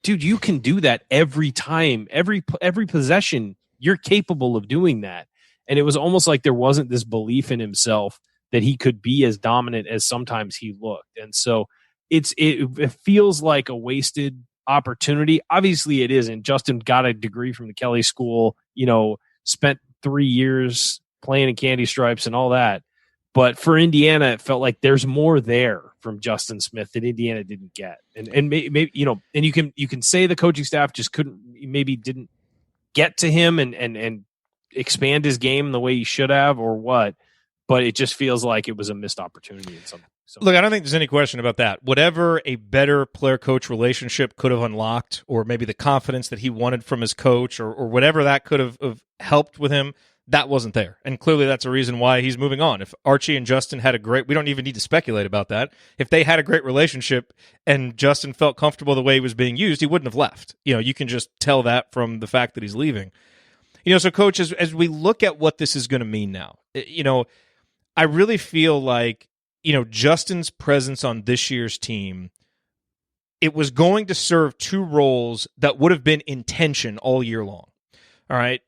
dude, you can do that every time, every possession. You're capable of doing that. And it was almost like there wasn't this belief in himself that he could be as dominant as sometimes he looked. And so it feels like a wasted opportunity. Obviously it isn't. Justin got a degree from the Kelly School, spent 3 years playing in candy stripes and all that. But for Indiana, it felt like there's more there from Justin Smith that Indiana didn't get. And maybe, and you can say the coaching staff just didn't get to him and expand his game the way he should have or what. But it just feels like it was a missed opportunity in some. Look, I don't think there's any question about that. Whatever a better player-coach relationship could have unlocked, or maybe the confidence that he wanted from his coach, or whatever that could have helped with him, that wasn't there. And clearly that's a reason why he's moving on. If Archie and Justin had we don't even need to speculate about that. If they had a great relationship and Justin felt comfortable the way he was being used, he wouldn't have left. You can just tell that from the fact that he's leaving. So Coach, as we look at what this is going to mean now, I really feel like, Justin's presence on this year's team, it was going to serve 2 roles that would have been in tension all year long. All right.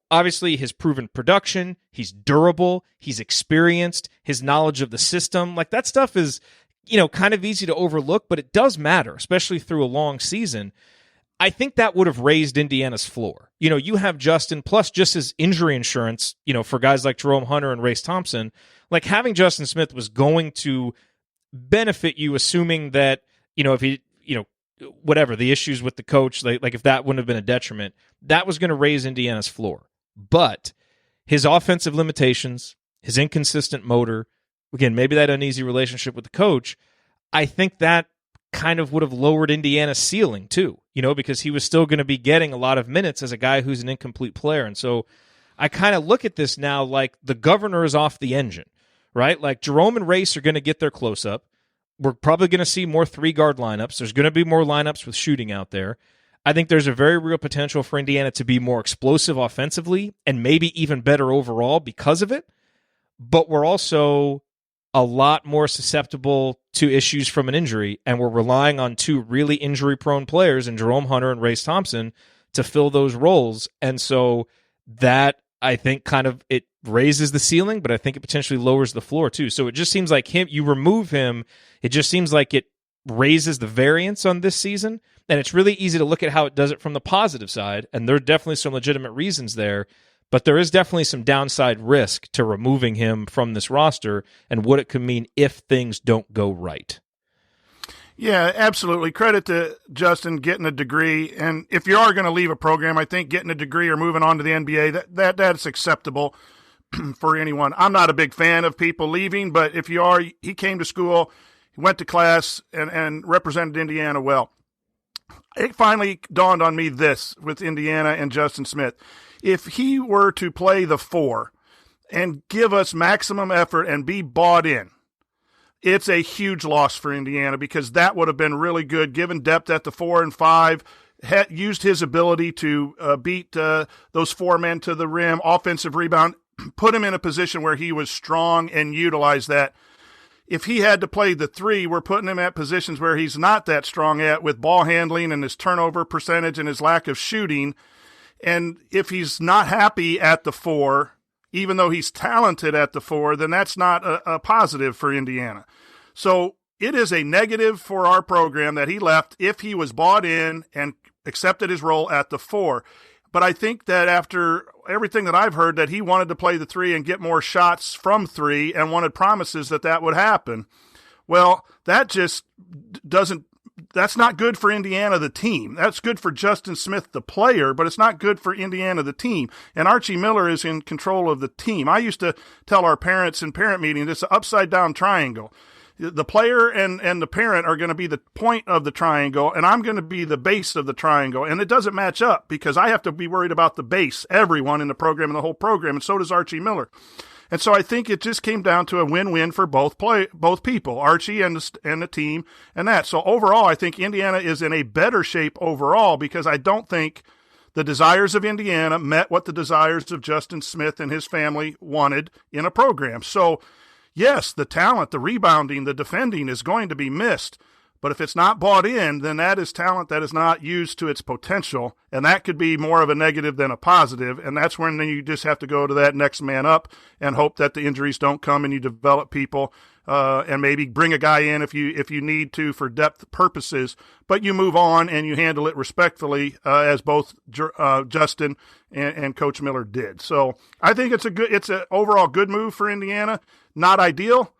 Obviously his proven production, he's durable, he's experienced, his knowledge of the system, like that stuff is, kind of easy to overlook, but it does matter, especially through a long season. I think that would have raised Indiana's floor. You have Justin plus just his injury insurance, for guys like Jerome Hunter and Race Thompson, like having Justin Smith was going to benefit you, assuming that, if he, whatever the issues with the coach, like if that wouldn't have been a detriment, that was going to raise Indiana's floor. But his offensive limitations, his inconsistent motor, again, maybe that uneasy relationship with the coach, I think that kind of would have lowered Indiana's ceiling too, because he was still going to be getting a lot of minutes as a guy who's an incomplete player. And so I kind of look at this now like the governor is off the engine, right? Like Jerome and Race are going to get their close-up. We're probably going to see more 3-guard lineups. There's going to be more lineups with shooting out there. I think there's a very real potential for Indiana to be more explosive offensively and maybe even better overall because of it. But we're also a lot more susceptible to issues from an injury, and we're relying on two really injury-prone players in Jerome Hunter and Race Thompson to fill those roles. And so that, I think, kind of it raises the ceiling, but I think it potentially lowers the floor too. So it just seems like you remove him, it just seems like it raises the variance on this season, and it's really easy to look at how it does it from the positive side, and there are definitely some legitimate reasons there, but there is definitely some downside risk to removing him from this roster and what it could mean if things don't go right. Yeah, absolutely. Credit to Justin getting a degree. And if you are going to leave a program, I think getting a degree or moving on to the NBA, that's acceptable for anyone. I'm not a big fan of people leaving, but if you are, he came to school, he went to class, and represented Indiana well. It finally dawned on me this with Indiana and Justin Smith. If he were to play the 4 and give us maximum effort and be bought in, it's a huge loss for Indiana because that would have been really good, given depth at the 4 and 5, used his ability to beat those 4 men to the rim, offensive rebound, put him in a position where he was strong and utilized that. If he had to play the 3, we're putting him at positions where he's not that strong at with ball handling and his turnover percentage and his lack of shooting. And if he's not happy at the 4, even though he's talented at the 4, then that's not a positive for Indiana. So it is a negative for our program that he left if he was bought in and accepted his role at the 4. But I think that after everything that I've heard, that he wanted to play the 3 and get more shots from 3 and wanted promises that would happen. Well, that just doesn't – that's not good for Indiana, the team. That's good for Justin Smith, the player, but it's not good for Indiana, the team. And Archie Miller is in control of the team. I used to tell our parents in parent meetings, it's an upside-down triangle. The player and the parent are going to be the point of the triangle, and I'm going to be the base of the triangle. And it doesn't match up because I have to be worried about the base, everyone in the program and the whole program, and so does Archie Miller. And so I think it just came down to a win-win for both people, Archie and the team, and that. So overall, I think Indiana is in a better shape overall because I don't think the desires of Indiana met what the desires of Justin Smith and his family wanted in a program. So yes, the talent, the rebounding, the defending is going to be missed. But if it's not bought in, then that is talent that is not used to its potential, and that could be more of a negative than a positive, and that's when you just have to go to that next man up and hope that the injuries don't come and you develop people and maybe bring a guy in if you need to for depth purposes, but you move on and you handle it respectfully as both Justin and Coach Miller did. So I think it's an overall good move for Indiana. Not ideal,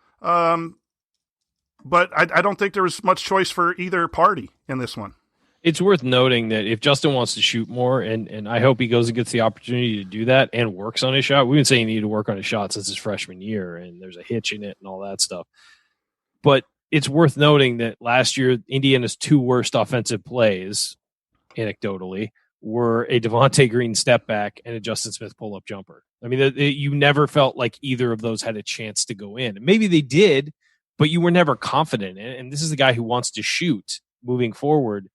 but I don't think there was much choice for either party in this one. It's worth noting that if Justin wants to shoot more, and I hope he goes and gets the opportunity to do that and works on his shot. We've been saying he needed to work on his shot since his freshman year, and there's a hitch in it and all that stuff. But it's worth noting that last year, Indiana's 2 worst offensive plays, anecdotally, were a Devontae Green step back and a Justin Smith pull-up jumper. I mean, you never felt like either of those had a chance to go in. Maybe they did, but you were never confident. And this is the guy who wants to shoot moving forward.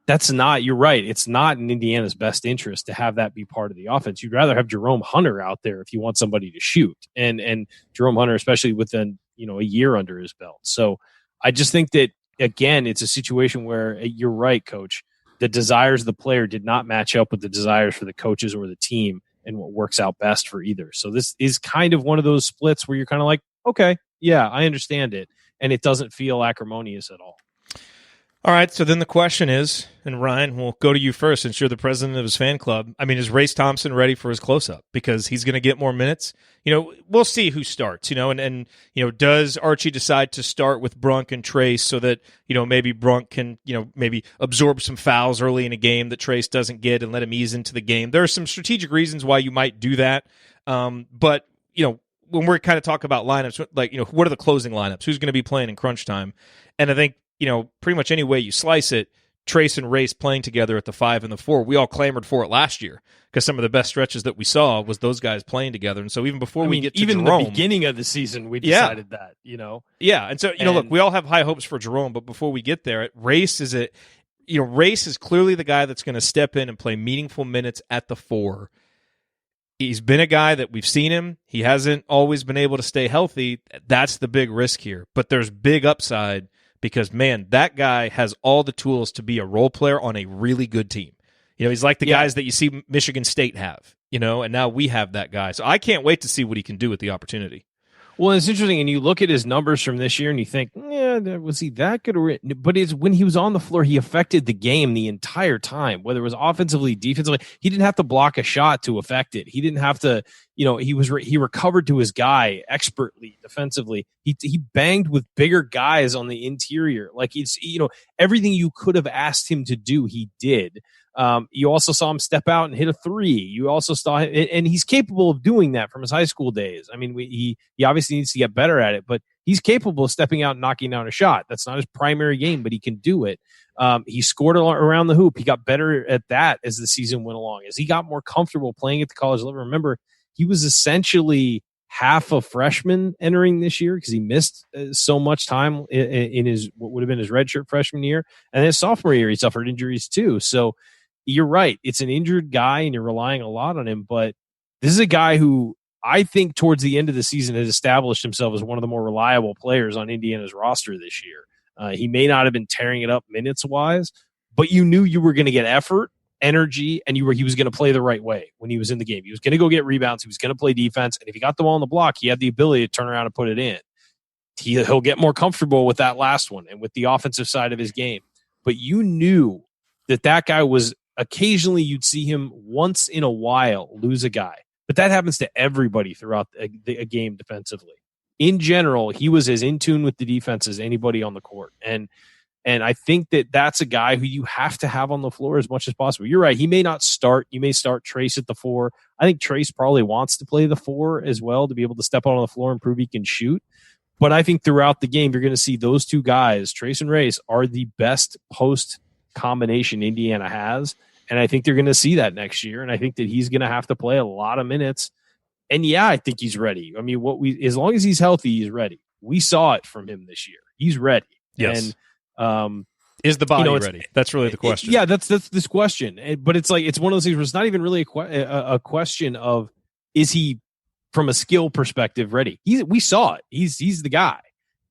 You're right. It's not in Indiana's best interest to have that be part of the offense. You'd rather have Jerome Hunter out there if you want somebody to shoot. And Jerome Hunter, especially within, a year under his belt. So I just think that, again, it's a situation where you're right, Coach. The desires of the player did not match up with the desires for the coaches or the team and what works out best for either. So this is kind of one of those splits where you're kind of like, okay, yeah, I understand it. And it doesn't feel acrimonious at all. All right, so then the question is, and Ryan, we'll go to you first since you're the president of his fan club. I mean, is Race Thompson ready for his close-up? Because he's going to get more minutes. We'll see who starts, and does Archie decide to start with Brunk and Trace so that, maybe Brunk can, maybe absorb some fouls early in a game that Trace doesn't get and let him ease into the game. There are some strategic reasons why you might do that. But when we're kind of talking about lineups, like, what are the closing lineups? Who's going to be playing in crunch time? And I think, pretty much any way you slice it, Trace and Race playing together at the 5 and the 4, we all clamored for it last year because some of the best stretches that we saw was those guys playing together. And so even before we get to even Jerome, the beginning of the season, we decided that, Yeah, and so, look, we all have high hopes for Jerome, but before we get there, Race is Race is clearly the guy that's going to step in and play meaningful minutes at the 4. He's been a guy that we've seen him. He hasn't always been able to stay healthy. That's the big risk here. But there's big upside because, man, that guy has all the tools to be a role player on a really good team. He's like the guys that you see Michigan State have, and now we have that guy. So I can't wait to see what he can do with the opportunity. Well, it's interesting, and you look at his numbers from this year, and you think, was he that good? But it's when he was on the floor, he affected the game the entire time, whether it was offensively, defensively. He didn't have to block a shot to affect it. He didn't have to, he recovered to his guy expertly defensively. He banged with bigger guys on the interior. Like, it's, everything you could have asked him to do, he did. You also saw him step out and hit a 3. You also saw him, and he's capable of doing that from his high school days. I mean, he obviously needs to get better at it, but he's capable of stepping out and knocking down a shot. That's not his primary game, but he can do it. He scored around the hoop. He got better at that as the season went along. As he got more comfortable playing at the college level, remember, he was essentially half a freshman entering this year because he missed so much time in his what would have been his redshirt freshman year. And his sophomore year, he suffered injuries too. So you're right. It's an injured guy, and you're relying a lot on him. But this is a guy who I think towards the end of the season has established himself as one of the more reliable players on Indiana's roster this year. He may not have been tearing it up minutes-wise, but you knew you were going to get effort, energy, and he was going to play the right way when he was in the game. He was going to go get rebounds. He was going to play defense. And if he got the ball on the block, he had the ability to turn around and put it in. He'll get more comfortable with that last one and with the offensive side of his game. But you knew that guy was occasionally you'd see him once in a while lose a guy. But that happens to everybody throughout a game defensively. In general, he was as in tune with the defense as anybody on the court. And I think that's a guy who you have to have on the floor as much as possible. You're right. He may not start. You may start Trace at the 4. I think Trace probably wants to play the 4 as well to be able to step out on the floor and prove he can shoot. But I think throughout the game, you're going to see those two guys, Trace and Race, are the best post combination Indiana has. And I think they're going to see that next year. And I think that he's going to have to play a lot of minutes. And I think he's ready. I mean, as long as he's healthy, he's ready. We saw it from him this year. He's ready. Yes. And is the body ready? That's really the question. That's this question. But it's like, it's one of those things where it's not even really a question of, is he from a skill perspective ready? We saw it. He's the guy.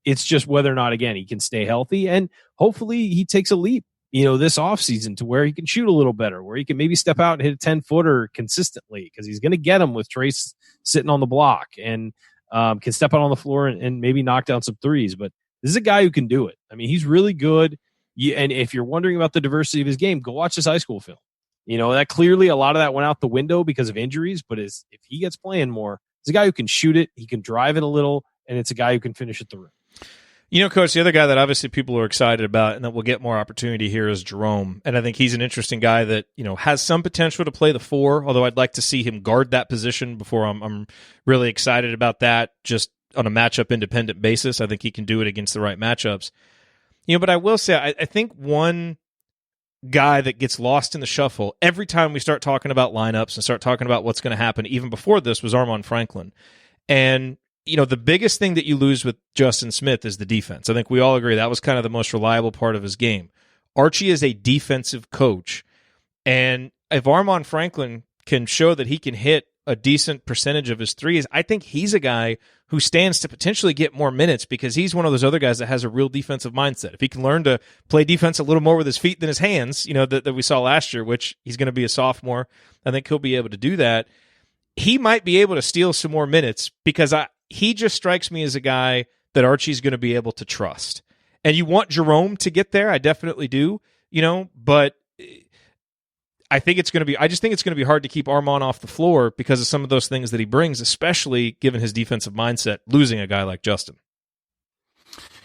It's just whether or not, again, he can stay healthy, and hopefully he takes a leap, this offseason to where he can shoot a little better, where he can maybe step out and hit a 10-footer consistently, because he's going to get them with Trace sitting on the block, and can step out on the floor and maybe knock down some threes. But this is a guy who can do it. I mean, he's really good. And if you're wondering about the diversity of his game, go watch his high school film. That clearly a lot of that went out the window because of injuries, but if he gets playing more, he's a guy who can shoot it, he can drive it a little, and it's a guy who can finish at the rim. Coach, the other guy that obviously people are excited about and that will get more opportunity here is Jerome. And I think he's an interesting guy that, has some potential to play the 4, although I'd like to see him guard that position before I'm really excited about that just on a matchup-independent basis. I think he can do it against the right matchups. But I will say, I think one guy that gets lost in the shuffle every time we start talking about lineups and start talking about what's going to happen, even before this, was Armaan Franklin. And the biggest thing that you lose with Justin Smith is the defense. I think we all agree that was kind of the most reliable part of his game. Archie is a defensive coach, and if Armaan Franklin can show that he can hit a decent percentage of his threes, I think he's a guy who stands to potentially get more minutes because he's one of those other guys that has a real defensive mindset. If he can learn to play defense a little more with his feet than his hands, that we saw last year, which he's going to be a sophomore, I think he'll be able to do that. He might be able to steal some more minutes because he just strikes me as a guy that Archie's going to be able to trust. And you want Jerome to get there. I definitely do, but I just think it's going to be hard to keep Armaan off the floor because of some of those things that he brings, especially given his defensive mindset, losing a guy like Justin.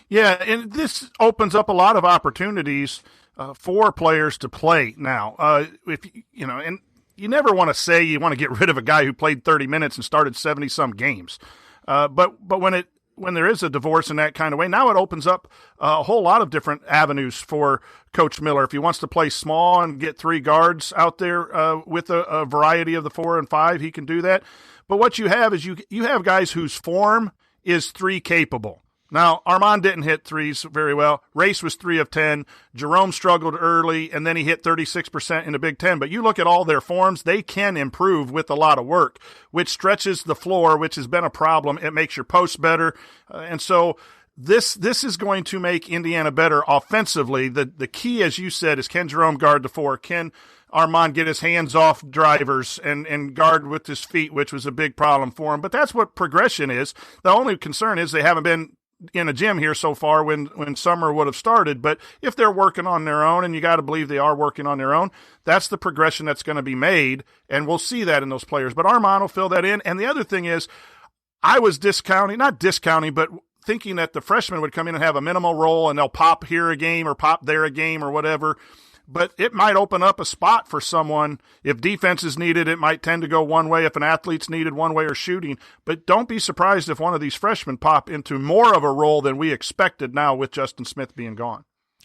Yeah. And this opens up a lot of opportunities for players to play now. And you never want to say you want to get rid of a guy who played 30 minutes and started 70-some games. But when there is a divorce in that kind of way, now it opens up a whole lot of different avenues for Coach Miller. If he wants to play small and get 3 guards out there with a variety of the 4 and 5, he can do that. But what you have is you have guys whose form is 3 capable. Now, Armand didn't hit threes very well. Race was 3 of 10. Jerome struggled early, and then he hit 36% in the Big Ten. But you look at all their forms, they can improve with a lot of work, which stretches the floor, which has been a problem. It makes your posts better. And so this is going to make Indiana better offensively. The key, as you said, is can Jerome guard the 4? Can Armand get his hands off drivers and guard with his feet, which was a big problem for him. But that's what progression is. The only concern is they haven't been in a gym here so far when summer would have started. But if they're working on their own, and you got to believe they are working on their own, that's the progression that's going to be made, and we'll see that in those players. But Armand will fill that in. And the other thing is, I was not discounting, but thinking that the freshmen would come in and have a minimal role and they'll pop here a game or pop there a game or whatever. But it might open up a spot for someone. If defense is needed, it might tend to go one way. If an athlete's needed one way or shooting. But don't be surprised if one of these freshmen pop into more of a role than we expected now with Justin Smith being gone.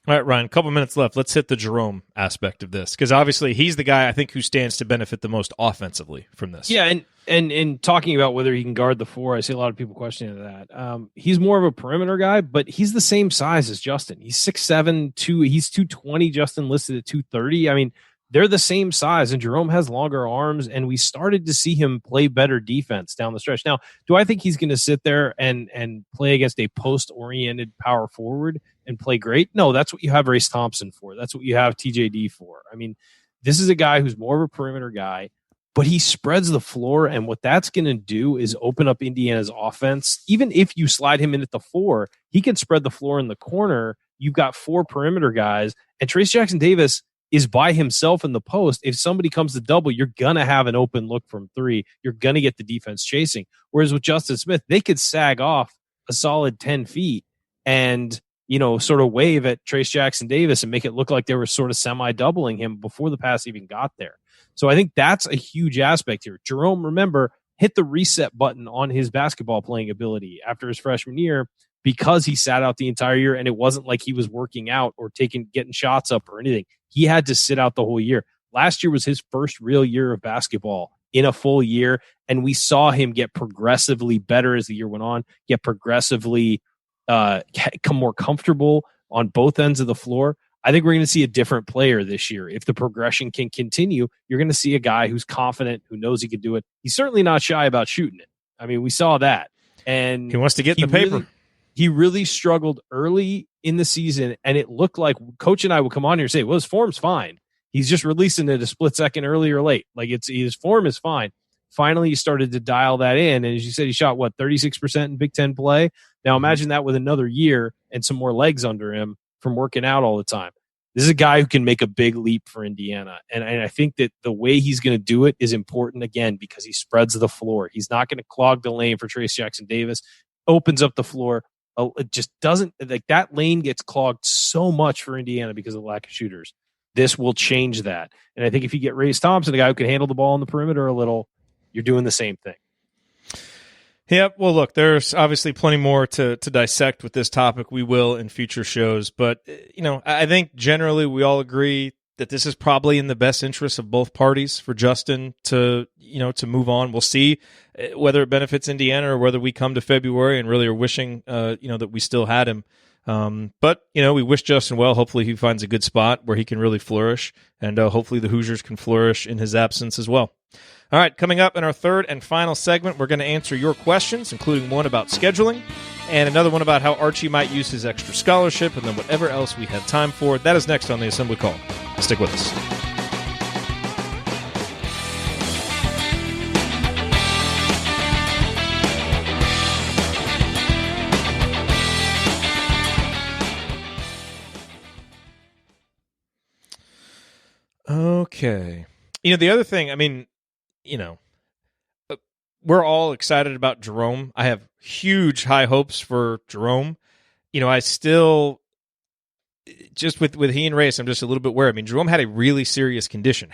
All right, Ryan, a couple minutes left. Let's hit the Jerome aspect of this, because obviously he's the guy I think who stands to benefit the most offensively from this. Yeah, and talking about whether he can guard the 4, I see a lot of people questioning that. He's more of a perimeter guy, but he's the same size as Justin. He's 6'7", he's 220. Justin listed at 230. I mean, they're the same size, and Jerome has longer arms, and we started to see him play better defense down the stretch. Now, do I think he's going to sit there and play against a post-oriented power forward and play great? No, that's what you have Race Thompson for. That's what you have TJD for. I mean, this is a guy who's more of a perimeter guy, but he spreads the floor, and what that's going to do is open up Indiana's offense. Even if you slide him in at the 4, he can spread the floor in the corner. You've got 4 perimeter guys, and Trace Jackson-Davis is by himself in the post. If somebody comes to double, you're going to have an open look from 3. You're going to get the defense chasing. Whereas with Justin Smith, they could sag off a solid 10 feet and, sort of wave at Trace Jackson-Davis and make it look like they were sort of semi-doubling him before the pass even got there. So I think that's a huge aspect here. Jerome, remember, hit the reset button on his basketball playing ability after his freshman year because he sat out the entire year, and it wasn't like he was working out or getting shots up or anything. He had to sit out the whole year. Last year was his first real year of basketball in a full year, and we saw him get progressively better as the year went on, get progressively come more comfortable on both ends of the floor. I think we're going to see a different player this year. If the progression can continue, you're going to see a guy who's confident, who knows he can do it. He's certainly not shy about shooting it. I mean, we saw that. And he wants to get in the paper. He really struggled early in the season, and it looked like Coach and I would come on here and say, well, his form's fine. He's just releasing it a split second early or late. Like his form is fine. Finally, he started to dial that in. And as you said, he shot, 36% in Big Ten play? Now imagine that with another year and some more legs under him from working out all the time. This is a guy who can make a big leap for Indiana. And I think that the way he's going to do it is important, again, because he spreads the floor. He's not going to clog the lane for Trace Jackson-Davis, opens up the floor. It just doesn't, like, that lane gets clogged so much for Indiana because of the lack of shooters. This will change that. And I think if you get Race Thompson, a guy who can handle the ball on the perimeter a little, you're doing the same thing. Yeah, well, look, there's obviously plenty more to dissect with this topic. We will in future shows. But, I think generally we all agree that this is probably in the best interest of both parties for Justin to move on. We'll see whether it benefits Indiana or whether we come to February and really are wishing, that we still had him. But we wish Justin well. Hopefully he finds a good spot where he can really flourish, and hopefully the Hoosiers can flourish in his absence as well. All right, coming up in our third and final segment, we're going to answer your questions, including one about scheduling and another one about how Archie might use his extra scholarship, and then whatever else we have time for. That is next on the Assembly Call. Stick with us. Okay. The other thing, we're all excited about Jerome. I have huge high hopes for Jerome. I still, just with he and Race, I'm just a little bit worried. Jerome has a really serious condition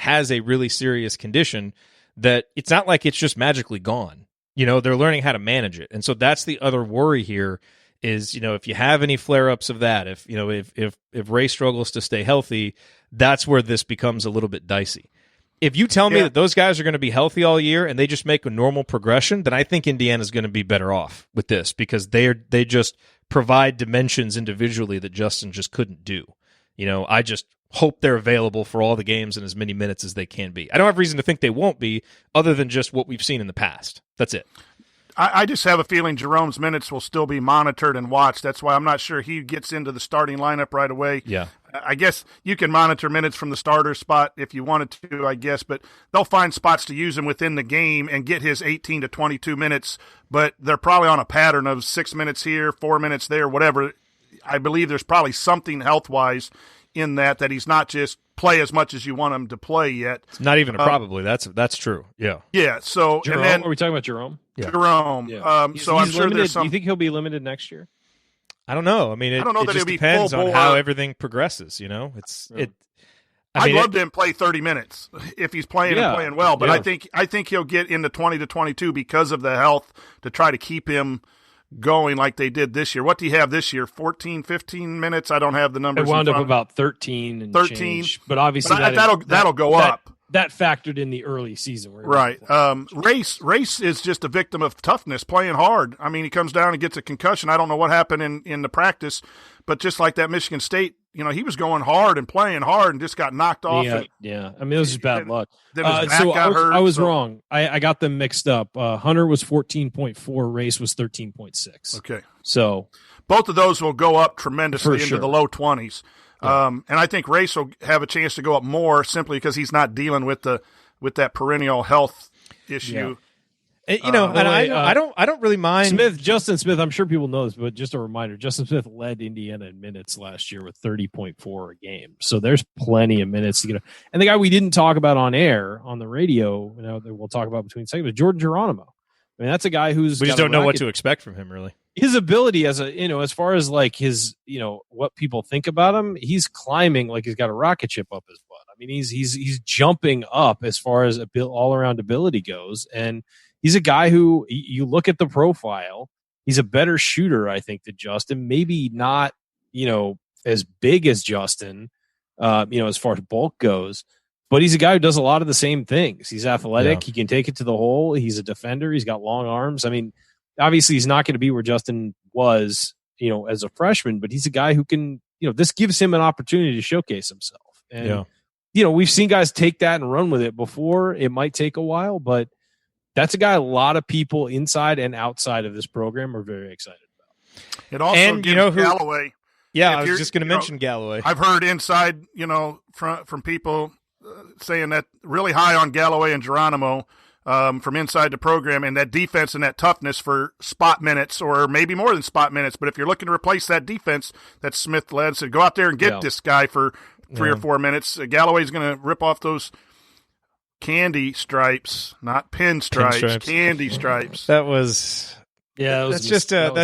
that it's not like it's just magically gone. They're learning how to manage it. And so that's the other worry here is, if you have any flare-ups of that, if Ray struggles to stay healthy, that's where this becomes a little bit dicey. If you tell me that those guys are going to be healthy all year and they just make a normal progression, then I think Indiana's going to be better off with this because they just provide dimensions individually that Justin just couldn't do. I just hope they're available for all the games and as many minutes as they can be. I don't have reason to think they won't be other than just what we've seen in the past. That's it. I just have a feeling Jerome's minutes will still be monitored and watched. That's why I'm not sure he gets into the starting lineup right away. Yeah. I guess you can monitor minutes from the starter spot if you wanted to, I guess, but they'll find spots to use him within the game and get his 18 to 22 minutes, but they're probably on a pattern of 6 minutes here, 4 minutes there, whatever. I believe there's probably something health-wise in that he's not just play as much as you want him to play yet. It's not even a probably. That's true. Yeah. Yeah. So Jerome, and then, are we talking about Jerome? Yeah. Jerome. Yeah. So I'm sure limited. there's some. Do you think he'll be limited next year? I don't know. I mean, it that just it'll be depends full on bore. how everything progresses. I'd love to him play 30 minutes if he's playing and playing well, but Yeah. I think he'll get into 20 to 22 because of the health to try to keep him going like they did this year. What do you have this year? 14, 15 minutes? I don't have the numbers. It wound in up front. about 13 and 13. change, but obviously that'll go up. That factored in the early season. Right. Race is just a victim of toughness, playing hard. I mean, he comes down and gets a concussion. I don't know what happened in the practice, but just like that Michigan State, he was going hard and playing hard and just got knocked off. Yeah. I mean, it was just bad luck. Then his back got hurt. I was wrong. I got them mixed up. Hunter was 14.4. Race was 13.6. Okay. So both of those will go up tremendously into sure. the low 20s. Yeah. And I think Race will have a chance to go up more simply because he's not dealing with that perennial health issue. Yeah. I don't really mind Justin Smith. I'm sure people know this, but just a reminder: Justin Smith led Indiana in minutes last year with 30.4 a game. So there's plenty of minutes to get. And the guy we didn't talk about on air on the radio, that we'll talk about between segments, Jordan Geronimo. I mean, that's a guy who's we just don't know what to expect from him, really. His ability as far as like his, what people think about him, he's climbing like he's got a rocket ship up his butt. I mean, he's jumping up as far as all around ability goes. And he's a guy who you look at the profile, he's a better shooter, I think, than Justin, maybe not, as big as Justin, as far as bulk goes. But he's a guy who does a lot of the same things. He's athletic. Yeah. He can take it to the hole. He's a defender. He's got long arms. I mean, obviously he's not going to be where Justin was, as a freshman, but he's a guy who can, this gives him an opportunity to showcase himself. And, we've seen guys take that and run with it before. It might take a while, but that's a guy a lot of people inside and outside of this program are very excited about. It also gives Galloway. Yeah, I was just going to mention Galloway. I've heard inside, from people saying that really high on Galloway and Geronimo from inside the program, and that defense and that toughness for spot minutes or maybe more than spot minutes. But if you're looking to replace that defense that Smith led, so go out there and get this guy for 3 or 4 minutes. Galloway's going to rip off those candy stripes, not pinstripes, candy stripes. That was... Yeah, that's just an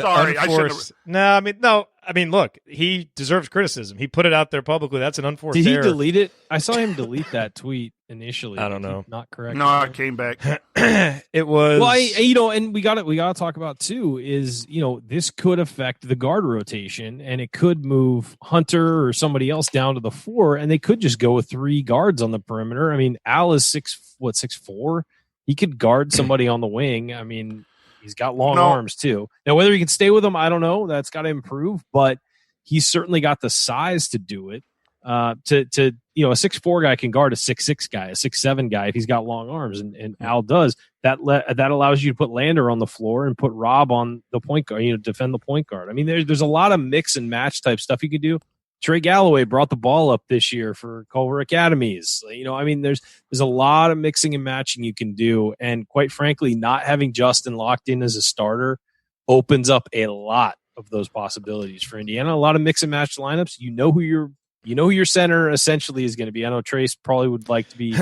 unforced. I mean, look, he deserves criticism. He put it out there publicly. That's an unforced error. Did he delete it? I saw him delete that tweet initially. I don't know. Not correct. No, it came back. It was well, and we got to talk about too is this could affect the guard rotation, and it could move Hunter or somebody else down to the 4, and they could just go with 3 guards on the perimeter. I mean, Al is 6'4". He could guard somebody on the wing. I mean. He's got long arms too. Now, whether he can stay with them, I don't know. That's got to improve, but he's certainly got the size to do it. A 6'4" guy can guard a 6'6" guy, a 6'7" guy if he's got long arms, and Al does. That allows you to put Lander on the floor and put Rob on the point guard. Defend the point guard. I mean, there's a lot of mix and match type stuff you could do. Trey Galloway brought the ball up this year for Culver Academies. I mean, there's a lot of mixing and matching you can do. And quite frankly, not having Justin locked in as a starter opens up a lot of those possibilities for Indiana. A lot of mix and match lineups. You know who your center essentially is going to be. I know Trace probably would like to be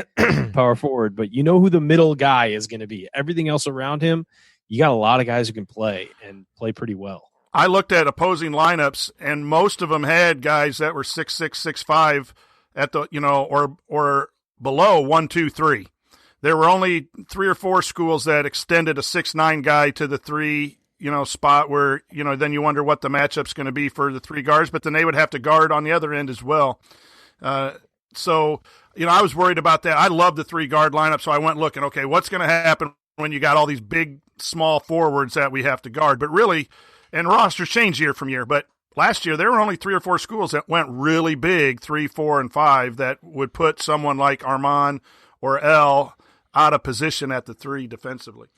power forward, but you know who the middle guy is going to be. Everything else around him, you got a lot of guys who can play and play pretty well. I looked at opposing lineups, and most of them had guys that were 6'6", 6'5", at the or below 1, 2, 3. there were only 3 or 4 schools that extended a 6'9" guy to the 3, spot where, then you wonder what the matchup's going to be for the 3 guards, but then they would have to guard on the other end as well. So, I was worried about that. I love the 3 guard lineup, so I went looking, okay, what's going to happen when you got all these big, small forwards that we have to guard? But really, and rosters change year from year, but last year there were only 3 or 4 schools that went really big, 3, 4, and 5, that would put someone like Armand or L out of position at the 3 defensively.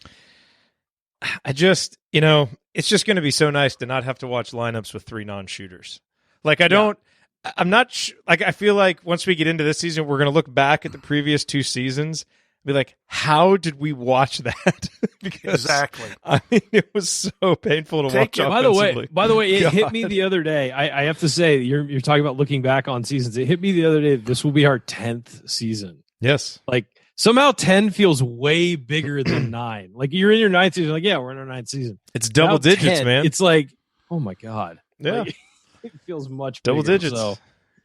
I just, it's just going to be so nice to not have to watch lineups with 3 non-shooters. Like, I'm not, I feel like once we get into this season, we're going to look back at the previous 2 seasons and be like, how did we watch that? Because, exactly. I mean, it was so painful to watch. By the way, it hit me the other day. I have to say, you're talking about looking back on seasons. It hit me the other day. This will be our 10th season. Yes. Like, somehow 10 feels way bigger than 9. Like, you're in your 9th season. Like, yeah, we're in our 9th season. It's double now digits, 10, man. It's like, oh my God. Yeah. Like, it feels much double bigger, digits. So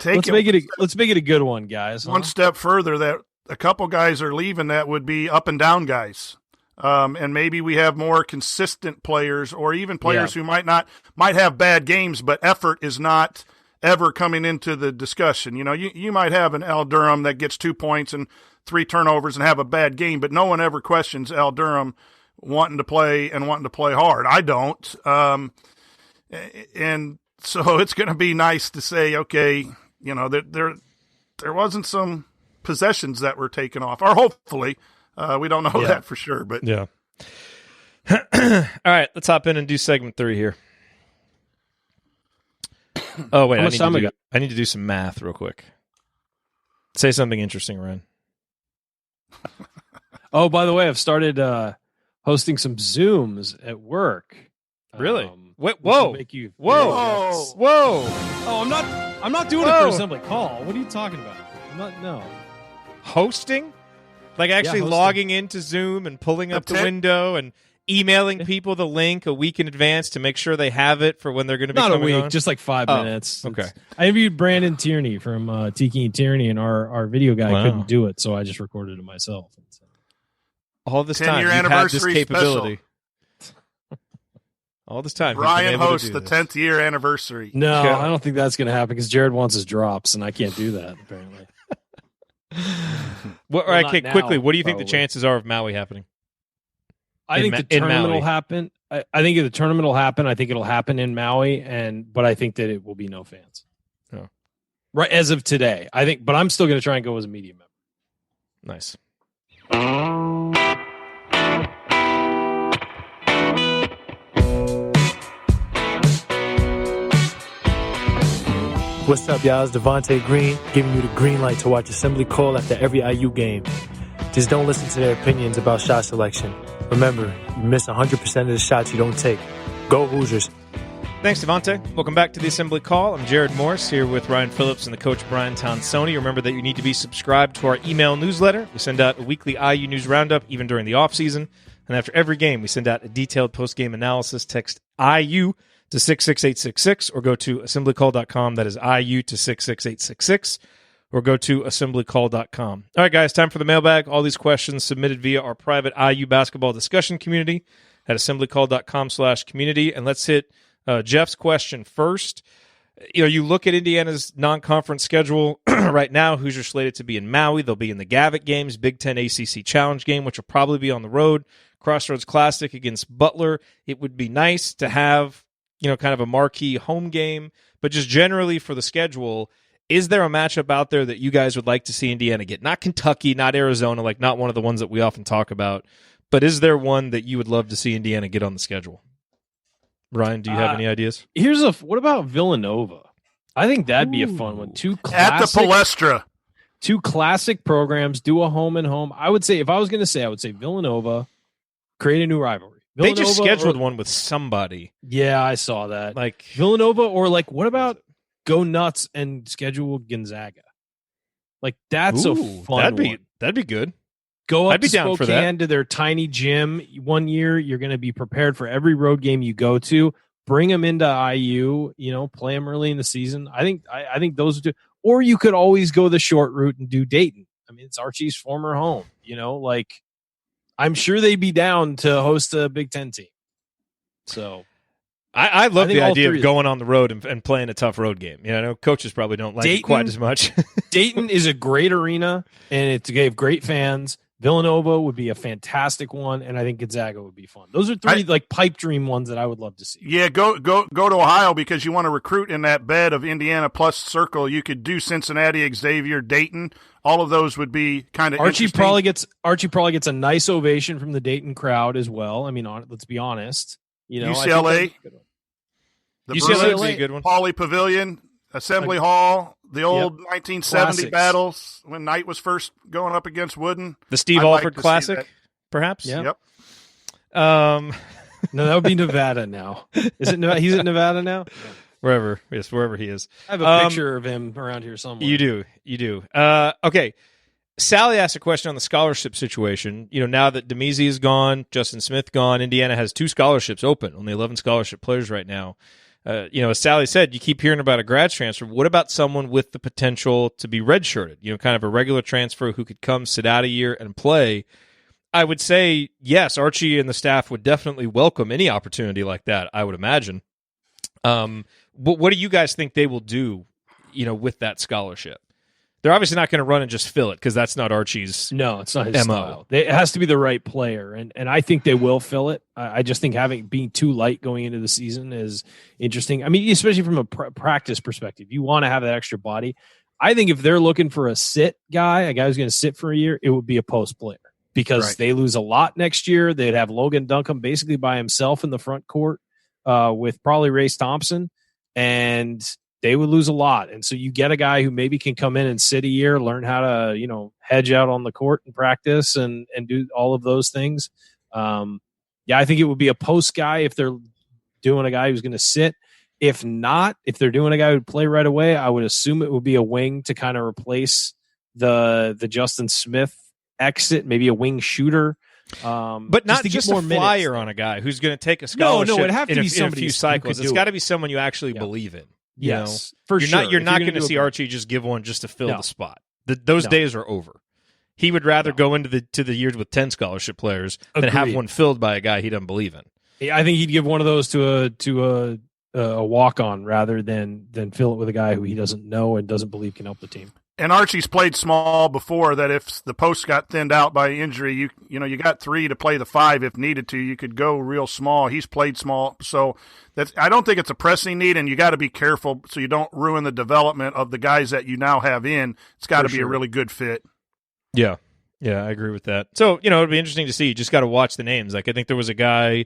let's make it a good one, guys. One step further, that a couple guys are leaving that would be up and down guys. And maybe we have more consistent players, or even players who might have bad games, but effort is not ever coming into the discussion. You might have an Al Durham that gets 2 points and 3 turnovers and have a bad game, but no one ever questions Al Durham wanting to play hard. I don't. And so it's going to be nice to say, okay, there wasn't some possessions that were taken off, or hopefully. We don't know that for sure, but yeah. All right, let's hop in and do segment 3 here. Oh wait, I need to do some math real quick. Say something interesting, Ryan. Oh, by the way, I've started hosting some Zooms at work. Really? Whoa! Whoa! Oh, I'm not doing it for assembly call. What are you talking about? No. Hosting? Like actually logging into Zoom and pulling up the window and emailing people the link a week in advance to make sure they have it for when they're going to be not coming a week, on? just like 5 minutes. Okay. I interviewed Brandon Tierney from Tiki and Tierney, and our video guy couldn't do it, so I just recorded it myself. All this time, you've had this capability. All this time, Ryan hosts the 10th year anniversary. No, I don't think that's going to happen because Jared wants his drops, and I can't do that apparently. Quickly, what do you think the chances are of Maui happening? I think the tournament will happen. I think the tournament will happen. I think it'll happen in Maui, but I think that it will be no fans. Oh. Right as of today, I think. But I'm still going to try and go as a media member. Nice. What's up, y'all? It's Devontae Green giving you the green light to watch Assembly Call after every IU game. Just don't listen to their opinions about shot selection. Remember, you miss 100% of the shots you don't take. Go Hoosiers. Thanks, Devontae. Welcome back to the Assembly Call. I'm Jared Morris here with Ryan Phillips and the coach Brian Tonsoni. Remember that you need to be subscribed to our email newsletter. We send out a weekly IU news roundup even during the offseason. And after every game, we send out a detailed post-game analysis. Text IU to 66866 or go to assemblycall.com. That is IU to 66866 or go to assemblycall.com. All right, guys, time for the mailbag. All these questions submitted via our private IU basketball discussion community at assemblycall.com/community. And let's hit Jeff's question first. You look at Indiana's non-conference schedule right now. Hoosiers slated to be in Maui. They'll be in the Gavitt games, Big Ten ACC Challenge game, which will probably be on the road. Crossroads Classic against Butler. It would be nice to have kind of a marquee home game, but just generally for the schedule, is there a matchup out there that you guys would like to see Indiana get? Not Kentucky, not Arizona, like not one of the ones that we often talk about, but is there one that you would love to see Indiana get on the schedule? Ryan, do you have any ideas? What about Villanova? I think that'd be a fun one. At the Palestra. 2 classic programs, do a home and home. I would say, if I was going to say, I would say Villanova, create a new rivalry. They just scheduled one with somebody. Yeah, I saw that. Like Villanova, or like, what about go nuts and schedule Gonzaga? Like, that's a fun one. That'd be good. Go up I'd be to down for that. Spokane to their tiny gym. 1 year, you're going to be prepared for every road game you go to. Bring them into IU. Play them early in the season. I think those are two. Or you could always go the short route and do Dayton. mean, it's Archie's former home. Like I'm sure they'd be down to host a Big Ten team. So I love the idea of going on the road and playing a tough road game. I know coaches probably don't like it quite as much. Dayton is a great arena, and it gave great fans. Villanova would be a fantastic one, and I think Gonzaga would be fun. Those are three pipe dream ones that I would love to see. Yeah, go to Ohio because you want to recruit in that bed of Indiana plus Circle. You could do Cincinnati, Xavier, Dayton. All of those would be kind of Archie probably gets a nice ovation from the Dayton crowd as well. I mean, let's be honest. UCLA, the UCLA would be a good one. Pauley Pavilion, Assembly Hall. The old 1970 Classics. battles when Knight was first going up against Wooden. The Steve Alford Classic, perhaps? Yeah. Yep. No, that would be Nevada now. Is it Nevada? He's in Nevada now? Wherever he is. I have a picture of him around here somewhere. You do. Okay. Sally asked a question on the scholarship situation. Now that Demezi is gone, Justin Smith gone, Indiana has 2 scholarships open, only 11 scholarship players right now. As Sally said, you keep hearing about a grad transfer. What about someone with the potential to be redshirted? Kind of a regular transfer who could come, sit out a year, and play. I would say, yes, Archie and the staff would definitely welcome any opportunity like that, I would imagine. What do you guys think they will do, with that scholarship? They're obviously not going to run and just fill it because that's not Archie's. No, it's not his style. It has to be the right player, and I think they will fill it. I just think being too light going into the season is interesting. I mean, especially from a practice perspective, you want to have that extra body. I think if they're looking for a guy who's going to sit for a year, it would be a post player because they lose a lot next year. They'd have Logan Duncombe basically by himself in the front court with probably Race Thompson, and they would lose a lot. And so you get a guy who maybe can come in and sit a year, learn how to, hedge out on the court and practice and do all of those things. I think it would be a post guy if they're doing a guy who's going to sit. If not, if they're doing a guy who would play right away, I would assume it would be a wing to kind of replace the Justin Smith exit, maybe a wing shooter. But not just a flyer on a guy who's going to take a scholarship it'd have to be in a few cycles. It's got to be someone you actually believe in. Yes, for sure. You're not going to see Archie just give one just to fill the spot. Those days are over. He would rather go into the years with 10 scholarship players than have one filled by a guy he doesn't believe in. I think he'd give one of those to a walk on rather than fill it with a guy who he doesn't know and doesn't believe can help the team. And Archie's played small before. That if the post got thinned out by injury, you got 3 to play the 5 if needed to. You could go real small. He's played small, so I don't think it's a pressing need. And you got to be careful so you don't ruin the development of the guys that you now have in. It's got to be a really good fit. Yeah, I agree with that. So it'd be interesting to see. You just got to watch the names. Like I think there was a guy.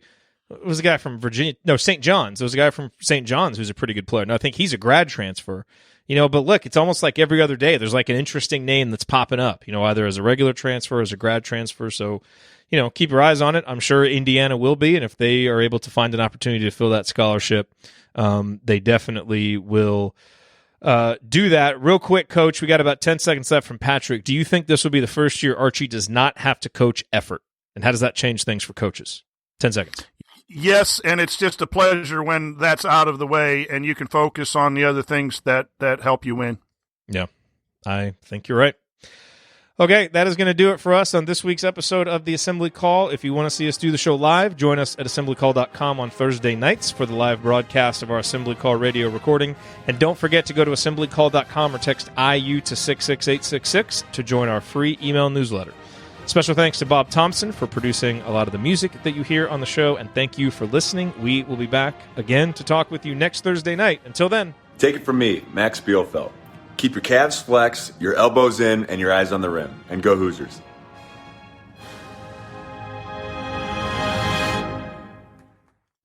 It was a guy from Virginia. No, St. John's. There was a guy from St. John's who's a pretty good player. Now I think he's a grad transfer. But look, it's almost like every other day there's like an interesting name that's popping up, either as a regular transfer or as a grad transfer. So, keep your eyes on it. I'm sure Indiana will be, and if they are able to find an opportunity to fill that scholarship, they definitely will do that. Real quick, Coach, we got about 10 seconds left from Patrick. Do you think this will be the first year Archie does not have to coach effort? And how does that change things for coaches? 10 seconds. Yes, and it's just a pleasure when that's out of the way and you can focus on the other things that help you win. Yeah, I think you're right. Okay, that is going to do it for us on this week's episode of The Assembly Call. If you want to see us do the show live, join us at assemblycall.com on Thursday nights for the live broadcast of our Assembly Call radio recording. And don't forget to go to assemblycall.com or text IU to 66866 to join our free email newsletter. Special thanks to Bob Thompson for producing a lot of the music that you hear on the show, and thank you for listening. We will be back again to talk with you next Thursday night. Until then. Take it from me, Max Bielfeldt. Keep your calves flexed, your elbows in, and your eyes on the rim. And go Hoosiers.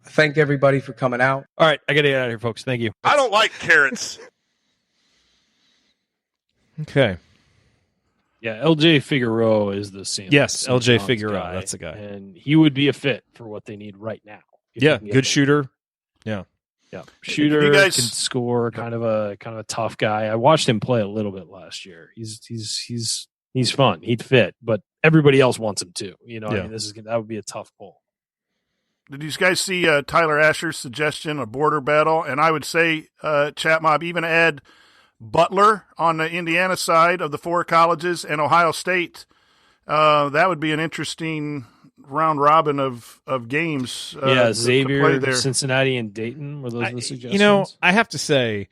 Thank everybody for coming out. All right, I got to get out of here, folks. Thank you. I don't like carrots. Okay. Yeah, LJ Figueroa is the same. Yes, LJ Figueroa, that's the guy. And he would be a fit for what they need right now. Yeah, good shooter. Yeah. Shooter, can score, kind of a tough guy. I watched him play a little bit last year. He's fun. He'd fit, but everybody else wants him too. I mean, that would be a tough pull. Did you guys see Tyler Asher's suggestion, a border battle? And I would say, Chat Mob, even add Butler on the Indiana side of the 4 colleges and Ohio State. That would be an interesting round robin of games. Xavier, to play there. Cincinnati, and Dayton were those the suggestions? I have to say,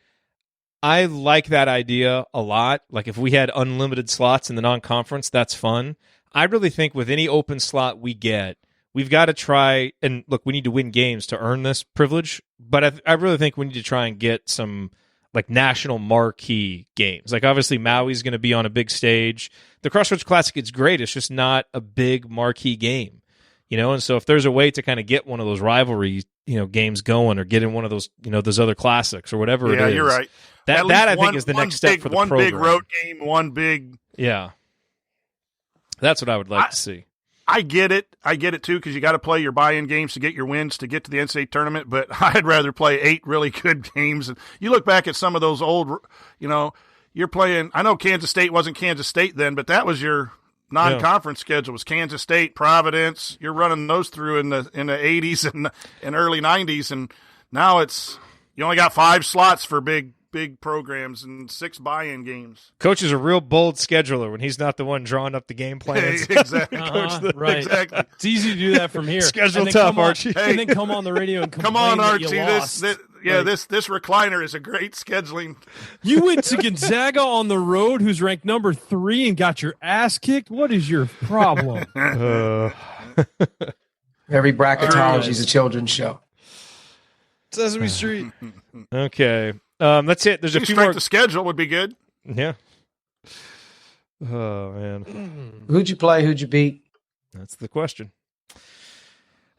I like that idea a lot. Like if we had unlimited slots in the non-conference, that's fun. I really think with any open slot we get, we've got to try, and look, we need to win games to earn this privilege, but I really think we need to try and get some like national marquee games. Like obviously Maui's going to be on a big stage. The Crossroads Classic, it's great. It's just not a big marquee game, and so if there's a way to kind of get one of those rivalry, games going or get in one of those, those other classics or whatever it is. Yeah, you're right. That I think is the next step for the program. One big road game, one big. Yeah. That's what I would like to see. I get it. I get it, too, because you got to play your buy-in games to get your wins to get to the NCAA tournament, but I'd rather play 8 really good games. And you look back at some of those old, you're playing – I know Kansas State wasn't Kansas State then, but that was your non-conference schedule. It was Kansas State, Providence. You're running those through in the 80s and early 90s, and now it's – you only got 5 slots for big programs and 6 buy-in games. Coach is a real bold scheduler when he's not the one drawing up the game plans. Exactly. Right. Exactly. It's easy to do that from here. Schedule tough, Archie. And then come on the radio and complain come on, that Archie. You lost. This recliner is a great scheduling. You went to Gonzaga on the road, who's ranked number 3, and got your ass kicked. What is your problem? Every bracketology is a children's show. Sesame Street. Okay. That's it. There's a few more. The schedule would be good. Yeah. Oh, man. Who'd you play? Who'd you beat? That's the question.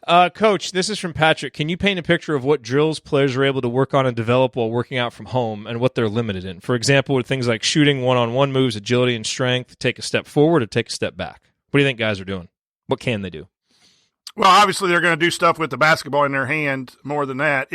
Coach, this is from Patrick. Can you paint a picture of what drills players are able to work on and develop while working out from home and what they're limited in? For example, with things like shooting one-on-one moves, agility and strength, take a step forward or take a step back. What do you think guys are doing? What can they do? Well, obviously they're going to do stuff with the basketball in their hand more than that.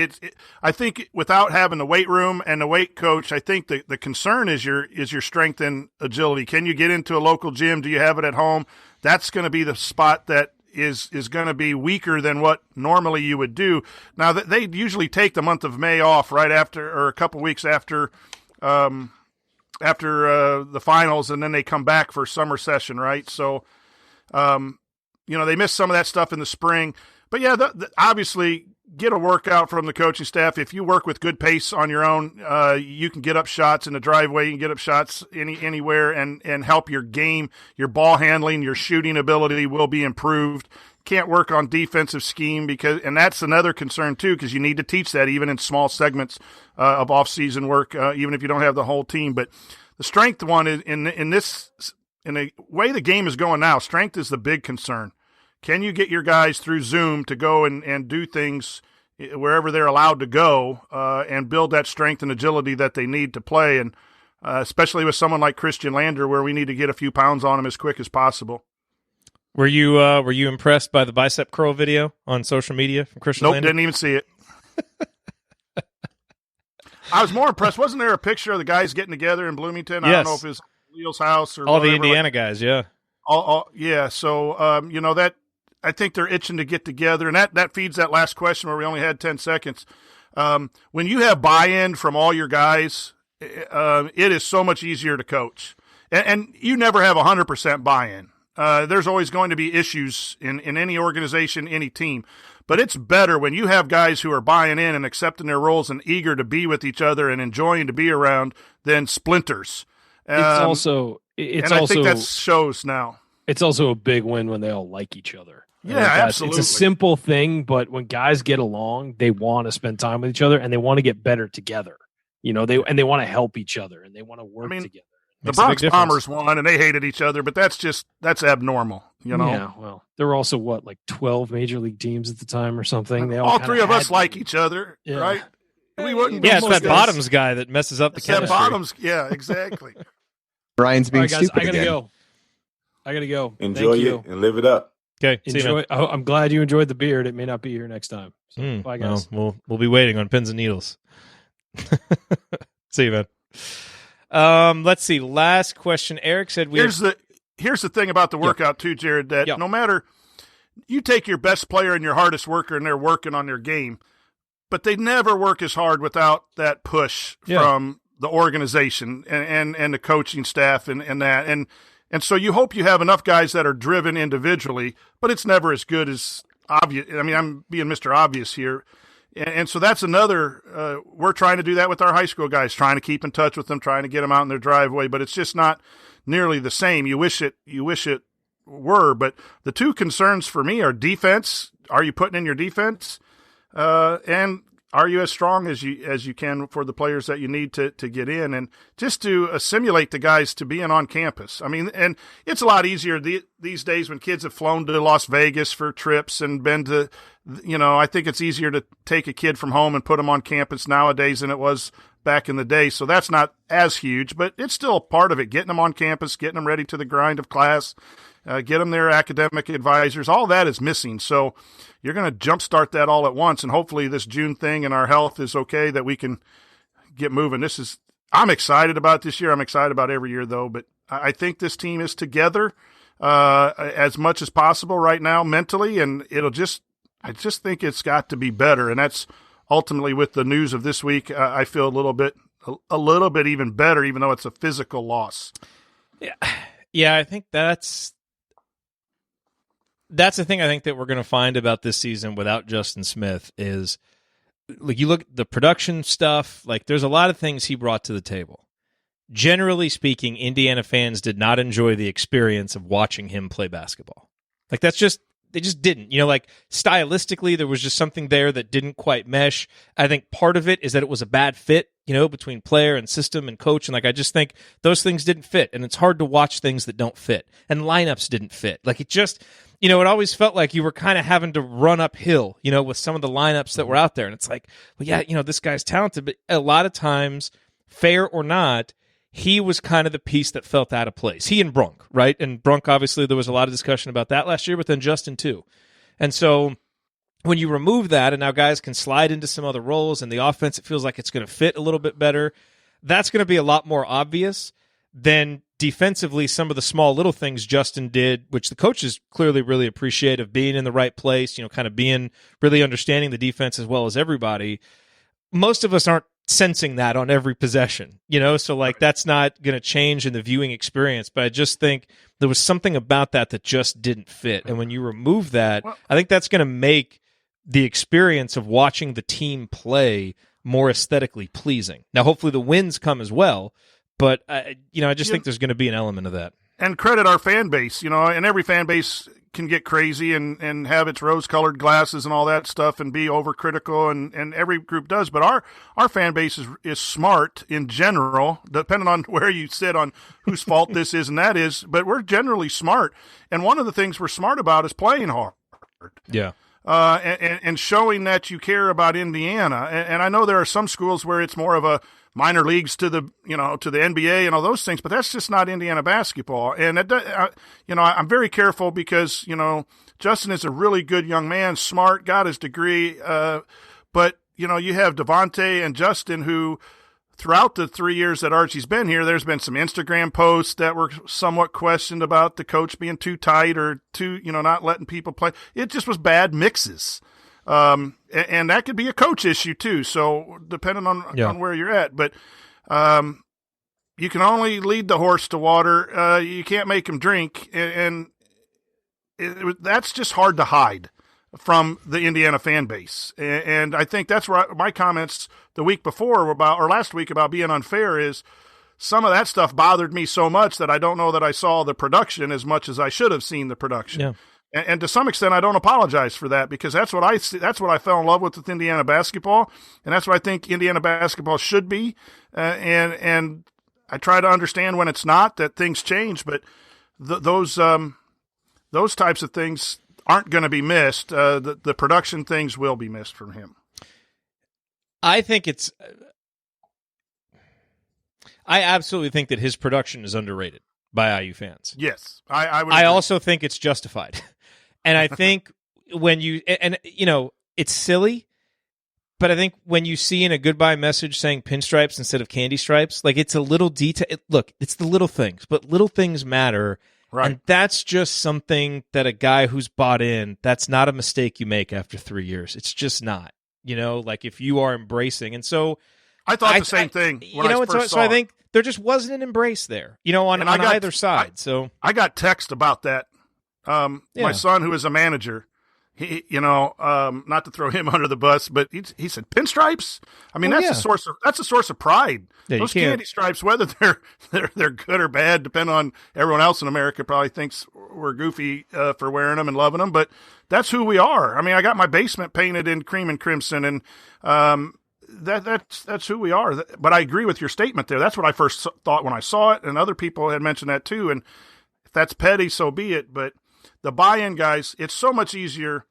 I think without having the weight room and the weight coach, I think the concern is your strength and agility. Can you get into a local gym? Do you have it at home? That's going to be the spot that is going to be weaker than what normally you would do. Now, they usually take the month of May off right after, or a couple weeks after the finals, and then they come back for summer session, right? So, they miss some of that stuff in the spring. But, yeah, obviously get a workout from the coaching staff. If you work with good pace on your own, you can get up shots in the driveway. You can get up shots anywhere and help your game. Your ball handling, your shooting ability will be improved. Can't work on defensive scheme and that's another concern, too, because you need to teach that even in small segments of off-season work, even if you don't have the whole team. But the strength one is in the way the game is going now, strength is the big concern. Can you get your guys through Zoom to go and do things wherever they're allowed to go and build that strength and agility that they need to play? And especially with someone like Christian Lander, where we need to get a few pounds on him as quick as possible. Were you impressed by the bicep curl video on social media from Christian Lander? Nope, didn't even see it. I was more impressed. Wasn't there a picture of the guys getting together in Bloomington? Yes. I don't know if it was Leo's house or all whatever, the Indiana guys, yeah. Yeah, so that I think they're itching to get together, and that feeds that last question where we only had 10 seconds. When you have buy-in from all your guys, it is so much easier to coach. And you never have 100% buy-in. There's always going to be issues in any organization, any team. But it's better when you have guys who are buying in and accepting their roles and eager to be with each other and enjoying to be around than splinters. I think that shows now. It's also a big win when they all like each other. Yeah, absolutely. It's a simple thing, but when guys get along, they want to spend time with each other and they want to get better together. They want to help each other and they want to work together. The Bronx Bombers won and they hated each other, but that's abnormal, Yeah, well, there were also 12 major league teams at the time or something. They all three of us like each other, right? We wouldn't. Yeah, it's that Bottoms guy that messes up the chemistry. That Bottoms, yeah, exactly. Brian's being all right, guys, stupid I gotta go. Enjoy it and live it up. Okay, enjoy. I'm glad you enjoyed the beard. It may not be here next time. So, bye, guys. Well, we'll be waiting on pins and needles. See you, man. Let's see. Last question. Eric said here's the thing about the workout too, Jared. That no matter you take your best player and your hardest worker, and they're working on their game, but they never work as hard without that push from the organization and the coaching staff and that. And so you hope you have enough guys that are driven individually, but it's never as good as obvious. I mean, I'm being Mr. Obvious here. And so that's another, we're trying to do that with our high school guys, trying to keep in touch with them, trying to get them out in their driveway, but it's just not nearly the same. You wish it were, but the two concerns for me are defense. Are you putting in your defense? And are you as strong as you can for the players that you need to get in, and just to assimilate the guys to being on campus? I mean, and it's a lot easier these days when kids have flown to Las Vegas for trips and been to, I think it's easier to take a kid from home and put them on campus nowadays than it was back in the day. So that's not as huge, but it's still a part of it, getting them on campus, getting them ready to the grind of class, get them their academic advisors. All that is missing. So you're going to jumpstart that all at once, and hopefully this June thing and our health is okay that we can get moving. I'm excited about this year. I'm excited about every year, though, but I think this team is together as much as possible right now mentally, and I just think it's got to be better, and that's ultimately with the news of this week. I feel a little bit even better, even though it's a physical loss. Yeah, I think that's the thing I think that we're going to find about this season without Justin Smith is, like, you look at the production stuff, like, there's a lot of things he brought to the table. Generally speaking, Indiana fans did not enjoy the experience of watching him play basketball. Like, they just didn't. Like, stylistically, there was just something there that didn't quite mesh. I think part of it is that it was a bad fit, between player and system and coach. And, like, I just think those things didn't fit. And it's hard to watch things that don't fit. And lineups didn't fit. Like, it just, it always felt like you were kind of having to run uphill, with some of the lineups that were out there. And it's like, well, yeah, this guy's talented. But a lot of times, fair or not, he was kind of the piece that felt out of place. He and Brunk, right? And Brunk, obviously, there was a lot of discussion about that last year, but then Justin too. And so when you remove that and now guys can slide into some other roles and the offense, it feels like it's going to fit a little bit better, that's going to be a lot more obvious than defensively some of the small little things Justin did, which the coaches clearly really appreciate, of being in the right place, kind of being really understanding the defense as well as everybody. Most of us aren't sensing that on every possession, so like that's not going to change in the viewing experience, but I just think there was something about that just didn't fit. And when you remove that, I think that's going to make the experience of watching the team play more aesthetically pleasing. Now, hopefully the wins come as well, but I just think there's going to be an element of that. And credit our fan base, and every fan base can get crazy and have its rose-colored glasses and all that stuff and be overcritical, and every group does. But our fan base is smart in general, depending on where you sit on whose fault this is and that is. But we're generally smart, and one of the things we're smart about is playing hard. Yeah. And showing that you care about Indiana. And I know there are some schools where it's more of a minor leagues to the NBA and all those things, but that's just not Indiana basketball. And I'm very careful because, Justin is a really good young man, smart, got his degree. But, you have Devontae and Justin who, throughout the 3 years that Archie's been here, there's been some Instagram posts that were somewhat questioned about the coach being too tight or too, not letting people play. It just was bad mixes. And that could be a coach issue too. So depending on where you're at, but, you can only lead the horse to water. You can't make him drink. And that's just hard to hide from the Indiana fan base. And I think that's where my comments the week before were about, or last week, about being unfair, is some of that stuff bothered me so much that I don't know that I saw the production as much as I should have seen the production. Yeah. And to some extent, I don't apologize for that, because that's what I see. That's what I fell in love with Indiana basketball, and that's what I think Indiana basketball should be. And I try to understand when it's not, that things change, but those types of things aren't going to be missed. The production things will be missed from him. I absolutely think that his production is underrated by IU fans. Yes, I would. I also think it's justified. And I think when it's silly, but I think when you see in a goodbye message saying pinstripes instead of candy stripes, like, it's a little detail. Look, it's the little things, but little things matter. Right. And that's just something that a guy who's bought in, that's not a mistake you make after 3 years. It's just not, like, if you are embracing. And so I thought the same thing. When I first saw I it. think there just wasn't an embrace there, on either side. So I got text about that. My son, who is a manager, he, not to throw him under the bus, but he said pinstripes. I mean, that's a source of pride. Yeah, those candy stripes, whether they're good or bad, depend on everyone else in America. Probably thinks we're goofy for wearing them and loving them, but that's who we are. I mean, I got my basement painted in cream and crimson, and that's who we are. But I agree with your statement there. That's what I first thought when I saw it, and other people had mentioned that too. And if that's petty, so be it. But the buy-in guys, it's so much easier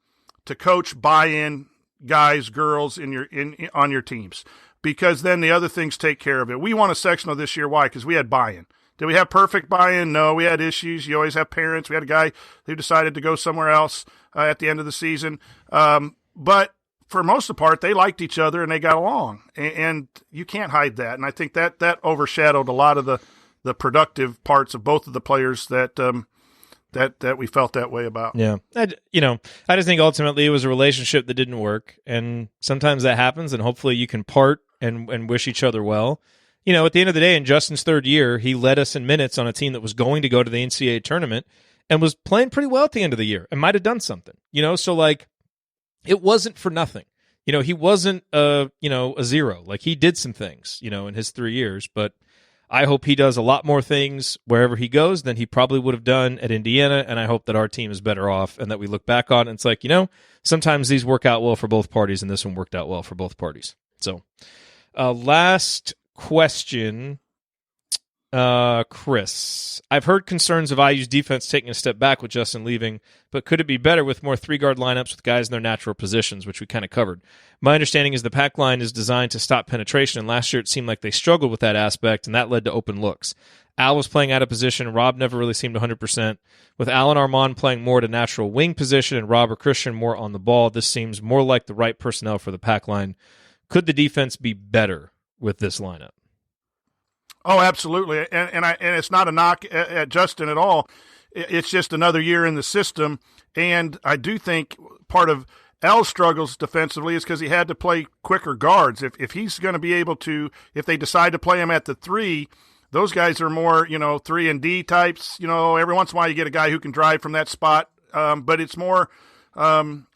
to coach buy-in guys, girls on your teams, because then the other things take care of it. We won a sectional this year. Why? Because we had buy-in. Did we have perfect buy-in? No, we had issues. You always have parents. We had a guy who decided to go somewhere else at the end of the season. But for most of the part, they liked each other and they got along, and you can't hide that. And I think that overshadowed a lot of the productive parts of both of the players that we felt that way about. Yeah. I just think ultimately it was a relationship that didn't work, and sometimes that happens, and hopefully you can part and wish each other well. At the end of the day, in Justin's third year, he led us in minutes on a team that was going to go to the NCAA tournament and was playing pretty well at the end of the year and might have done something, so like it wasn't for nothing. He wasn't a zero. Like, he did some things, in his 3 years, but I hope he does a lot more things wherever he goes than he probably would have done at Indiana, and I hope that our team is better off and that we look back on it, and it's like, sometimes these work out well for both parties, and this one worked out well for both parties. So, last question, Chris. I've heard concerns of IU's defense taking a step back with Justin leaving, but could it be better with more three-guard lineups with guys in their natural positions, which we kind of covered? My understanding is the pack line is designed to stop penetration, and last year it seemed like they struggled with that aspect, and that led to open looks. Al was playing out of position. Rob never really seemed 100%. With Al and Armand playing more at a natural wing position and Rob or Christian more on the ball, this seems more like the right personnel for the pack line. Could the defense be better with this lineup? Oh, absolutely. And it's not a knock at Justin at all. It's just another year in the system. And I do think part of Al's struggles defensively is because he had to play quicker guards. If he's going to be able to, if they decide to play him at the 3, those guys are more, 3 and D types. Every once in a while you get a guy who can drive from that spot, but it's more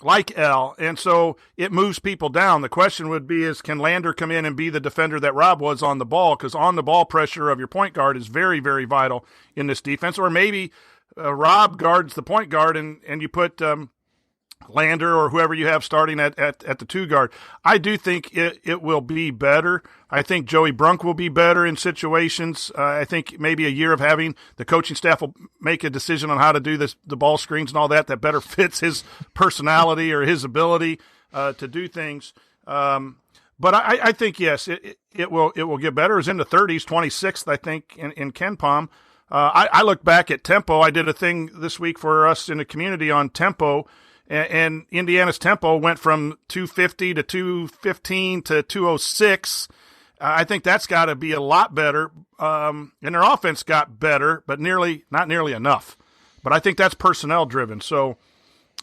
like Al, and so it moves people down. The question would be is, can Lander come in and be the defender that Rob was on the ball? Because on the ball pressure of your point guard is very, very vital in this defense. Or maybe Rob guards the point guard and you put Lander or whoever you have starting at the 2 guard. I do think it will be better. I think Joey Brunk will be better in situations. I think maybe a year of having the coaching staff will make a decision on how to do the ball screens and all that better fits his personality or his ability to do things. But I think, yes, it will get better. It was in the 30s, 26th, I think, in KenPom. I look back at tempo. I did a thing this week for us in the community on tempo, and Indiana's tempo went from 250 to 215 to 206. I think that's got to be a lot better. And their offense got better, but not nearly enough. But I think that's personnel driven. So,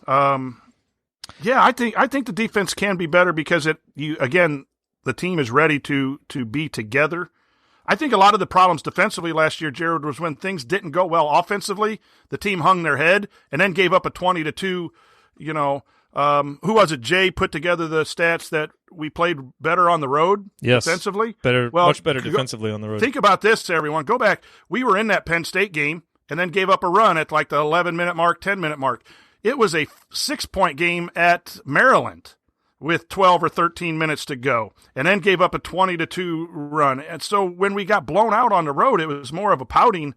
I think the defense can be better because the team is ready to be together. I think a lot of the problems defensively last year, Jared, was when things didn't go well offensively. The team hung their head and then gave up a 20-2. Who was it? Jay put together the stats that we played better on the road defensively. Much better defensively on the road. Think about this, everyone. Go back. We were in that Penn State game and then gave up a run at like the 11-minute mark, 10-minute mark. It was a 6-point game at Maryland with 12 or 13 minutes to go, and then gave up a 20-2 run. And so when we got blown out on the road, it was more of a pouting,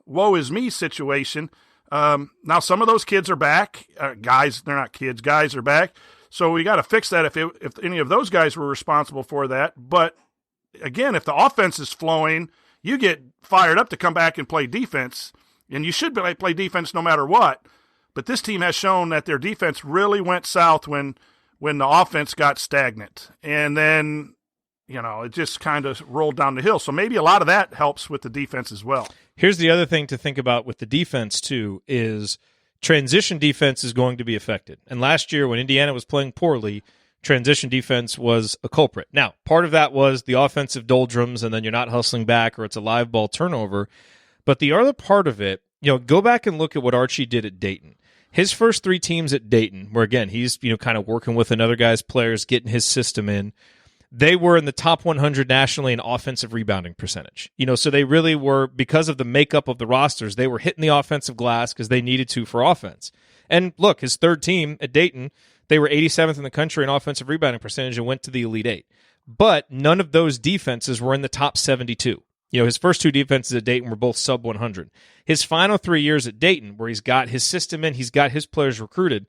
woe is me situation. Now some of those kids are back. Guys, they're not kids. Guys are back. So we got to fix that if any of those guys were responsible for that. But again, if the offense is flowing, you get fired up to come back and play defense, and you should play defense no matter what. But this team has shown that their defense really went south when the offense got stagnant. And then, it just kind of rolled down the hill. So maybe a lot of that helps with the defense as well. Here's the other thing to think about with the defense, too, is transition defense is going to be affected. And last year when Indiana was playing poorly, transition defense was a culprit. Now, part of that was the offensive doldrums, and then you're not hustling back, or it's a live ball turnover. But the other part of it, go back and look at what Archie did at Dayton. His first 3 teams at Dayton, where again he's kind of working with another guy's players, getting his system in. They were in the top 100 nationally in offensive rebounding percentage. So they really were, because of the makeup of the rosters, they were hitting the offensive glass because they needed to for offense. And look, his third team at Dayton, they were 87th in the country in offensive rebounding percentage and went to the Elite Eight. But none of those defenses were in the top 72. His first 2 defenses at Dayton were both sub 100. His final 3 years at Dayton, where he's got his system in, he's got his players recruited,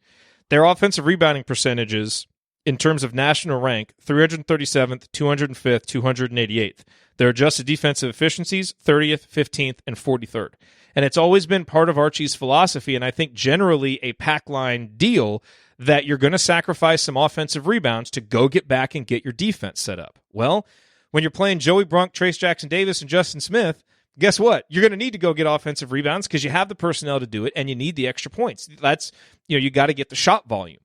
their offensive rebounding percentages in terms of national rank, 337th, 205th, 288th. Their adjusted defensive efficiencies, 30th, 15th, and 43rd. And it's always been part of Archie's philosophy, and I think generally a pack line deal, that you're going to sacrifice some offensive rebounds to go get back and get your defense set up. Well, when you're playing Joey Brunk, Trace Jackson-Davis, and Justin Smith, guess what? You're going to need to go get offensive rebounds because you have the personnel to do it, and you need the extra points. That's, you got to get the shot volume.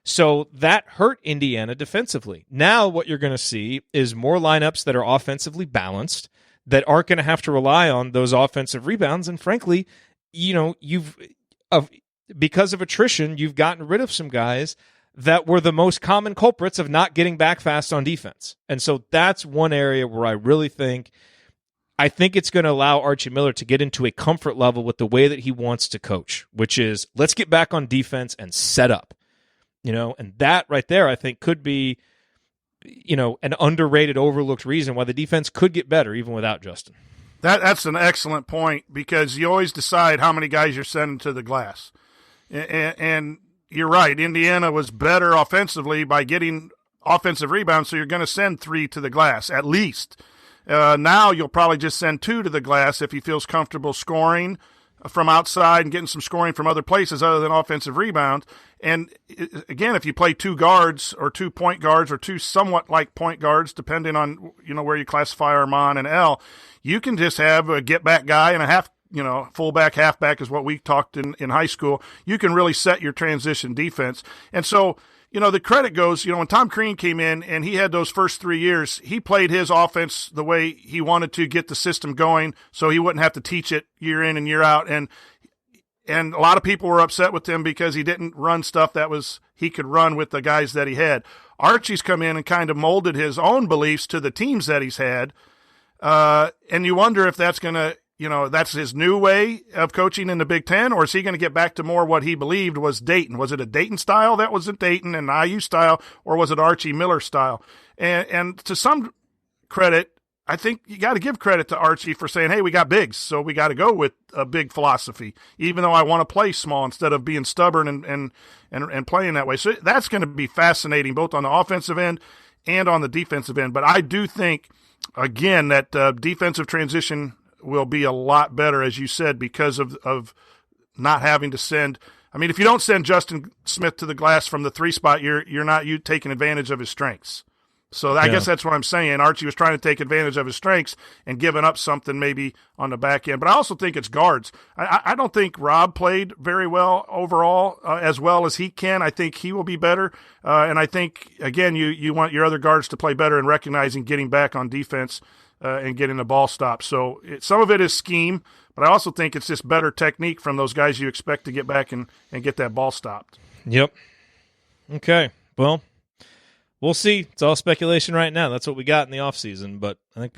So that hurt Indiana defensively. Now what you're going to see is more lineups that are offensively balanced, that aren't going to have to rely on those offensive rebounds. And frankly, because of attrition, you've gotten rid of some guys that were the most common culprits of not getting back fast on defense. And so that's one area where I really think it's going to allow Archie Miller to get into a comfort level with the way that he wants to coach, which is, let's get back on defense and set up. And that right there, I think, could be, an underrated, overlooked reason why the defense could get better even without Justin. That's an excellent point, because you always decide how many guys you're sending to the glass. And you're right, Indiana was better offensively by getting offensive rebounds, so you're going to send 3 to the glass, at least. Now you'll probably just send 2 to the glass if he feels comfortable scoring from outside and getting some scoring from other places other than offensive rebounds. And again, if you play 2 guards or 2 point guards or 2 somewhat like point guards, depending on where you classify Armand and L, you can just have a get back guy and a half, fullback, halfback is what we talked in high school. You can really set your transition defense. And so, the credit goes, when Tom Crean came in and he had those first 3 years, he played his offense the way he wanted to get the system going so he wouldn't have to teach it year in and year out. And a lot of people were upset with him because he didn't run stuff he could run with the guys that he had. Archie's come in and kind of molded his own beliefs to the teams that he's had. And you wonder if that's going to, that's his new way of coaching in the Big Ten, or is he going to get back to more what he believed was Dayton? Was it a Dayton style that was at Dayton and IU style, or was it Archie Miller style? And to some credit, I think you got to give credit to Archie for saying, hey, we got bigs, so we got to go with a big philosophy, even though I want to play small instead of being stubborn and playing that way. So that's going to be fascinating, both on the offensive end and on the defensive end. But I do think, again, that defensive transition will be a lot better, as you said, because of not having to send. I mean, if you don't send Justin Smith to the glass from the 3 spot, you're not taking advantage of his strengths. So I guess that's what I'm saying. Archie was trying to take advantage of his strengths and giving up something maybe on the back end. But I also think it's guards. I don't think Rob played very well overall, as well as he can. I think he will be better. And I think, again, you want your other guards to play better in recognizing getting back on defense and getting the ball stopped. So some of it is scheme, but I also think it's just better technique from those guys you expect to get back and get that ball stopped. Yep. Okay. Well, we'll see. It's all speculation right now. That's what we got in the offseason. But I think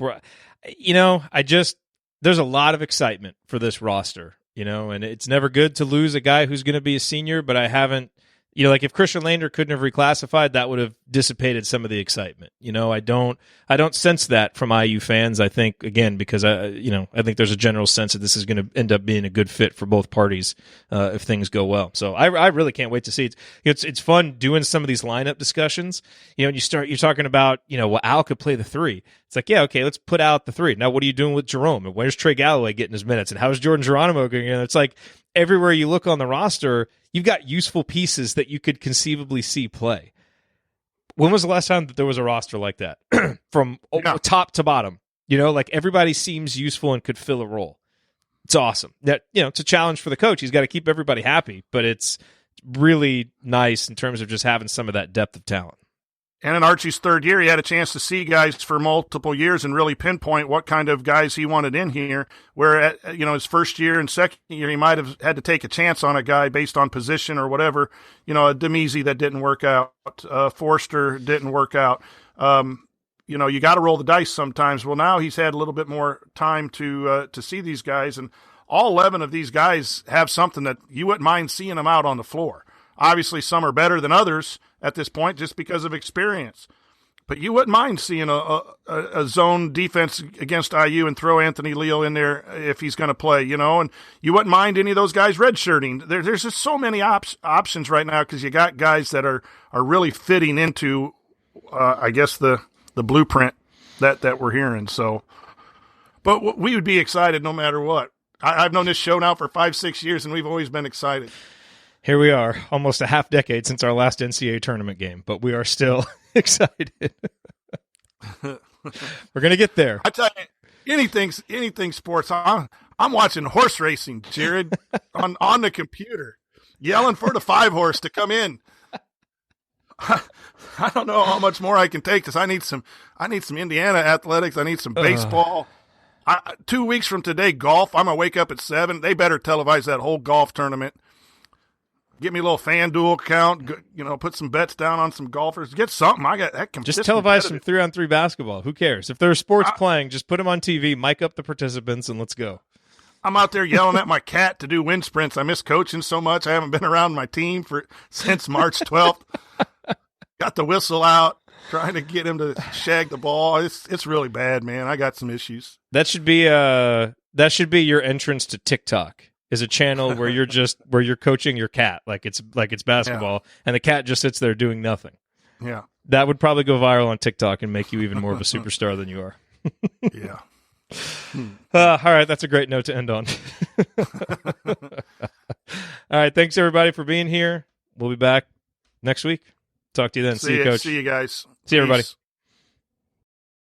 there's a lot of excitement for this roster, and it's never good to lose a guy who's going to be a senior, but I haven't, like if Christian Lander couldn't have reclassified, that would have dissipated some of the excitement. I don't sense that from IU fans. I think, again, because I think there's a general sense that this is going to end up being a good fit for both parties if things go well. So I really can't wait to see it. It's fun doing some of these lineup discussions. And you're talking about, well, Al could play the 3. It's like, yeah, okay, let's put out the 3. Now, what are you doing with Jerome? And where's Trey Galloway getting his minutes? And how's Jordan Geronimo going? It's like everywhere you look on the roster, you've got useful pieces that you could conceivably see play. When was the last time that there was a roster like that from top to bottom? Like everybody seems useful and could fill a role. It's awesome. That, it's a challenge for the coach. He's got to keep everybody happy, but it's really nice in terms of just having some of that depth of talent. And in Archie's third year, he had a chance to see guys for multiple years and really pinpoint what kind of guys he wanted in here. Where at, his first year and second year, he might have had to take a chance on a guy based on position or whatever. A Demese that didn't work out, Forster didn't work out. You got to roll the dice sometimes. Well, now he's had a little bit more time to see these guys, and all 11 of these guys have something that you wouldn't mind seeing them out on the floor. Obviously, some are better than others at this point just because of experience. But you wouldn't mind seeing a zone defense against IU and throw Anthony Leo in there if he's going to play, and you wouldn't mind any of those guys redshirting. There's just so many options right now because you got guys that are really fitting into, I guess, the blueprint that we're hearing. So, but we would be excited no matter what. I've known this show now for 5-6 years, and we've always been excited. Here we are, almost a half decade since our last NCAA tournament game, but we are still excited. We're going to get there. I tell you, anything sports. I'm watching horse racing, Jared, on the computer, yelling for the 5-horse to come in. I don't know how much more I can take this. I need some Indiana athletics. I need some baseball. 2 weeks from today, golf. I'm going to wake up at 7. They better televise that whole golf tournament. Get me a little FanDuel account, put some bets down on some golfers. Get something. I got that. Just televise some 3-on-3 basketball. Who cares? If there's sports playing, just put them on TV, mic up the participants, and let's go. I'm out there yelling at my cat to do wind sprints. I miss coaching so much. I haven't been around my team since March 12th. Got the whistle out, trying to get him to shag the ball. It's really bad, man. I got some issues. That should be your entrance to TikTok. Is a channel where you're coaching your cat like it's basketball, and the cat just sits there doing nothing. Yeah, that would probably go viral on TikTok and make you even more of a superstar than you are. Yeah. All right, that's a great note to end on. All right, thanks everybody for being here. We'll be back next week. Talk to you then. See you, Coach. See you guys. See you, everybody. Peace.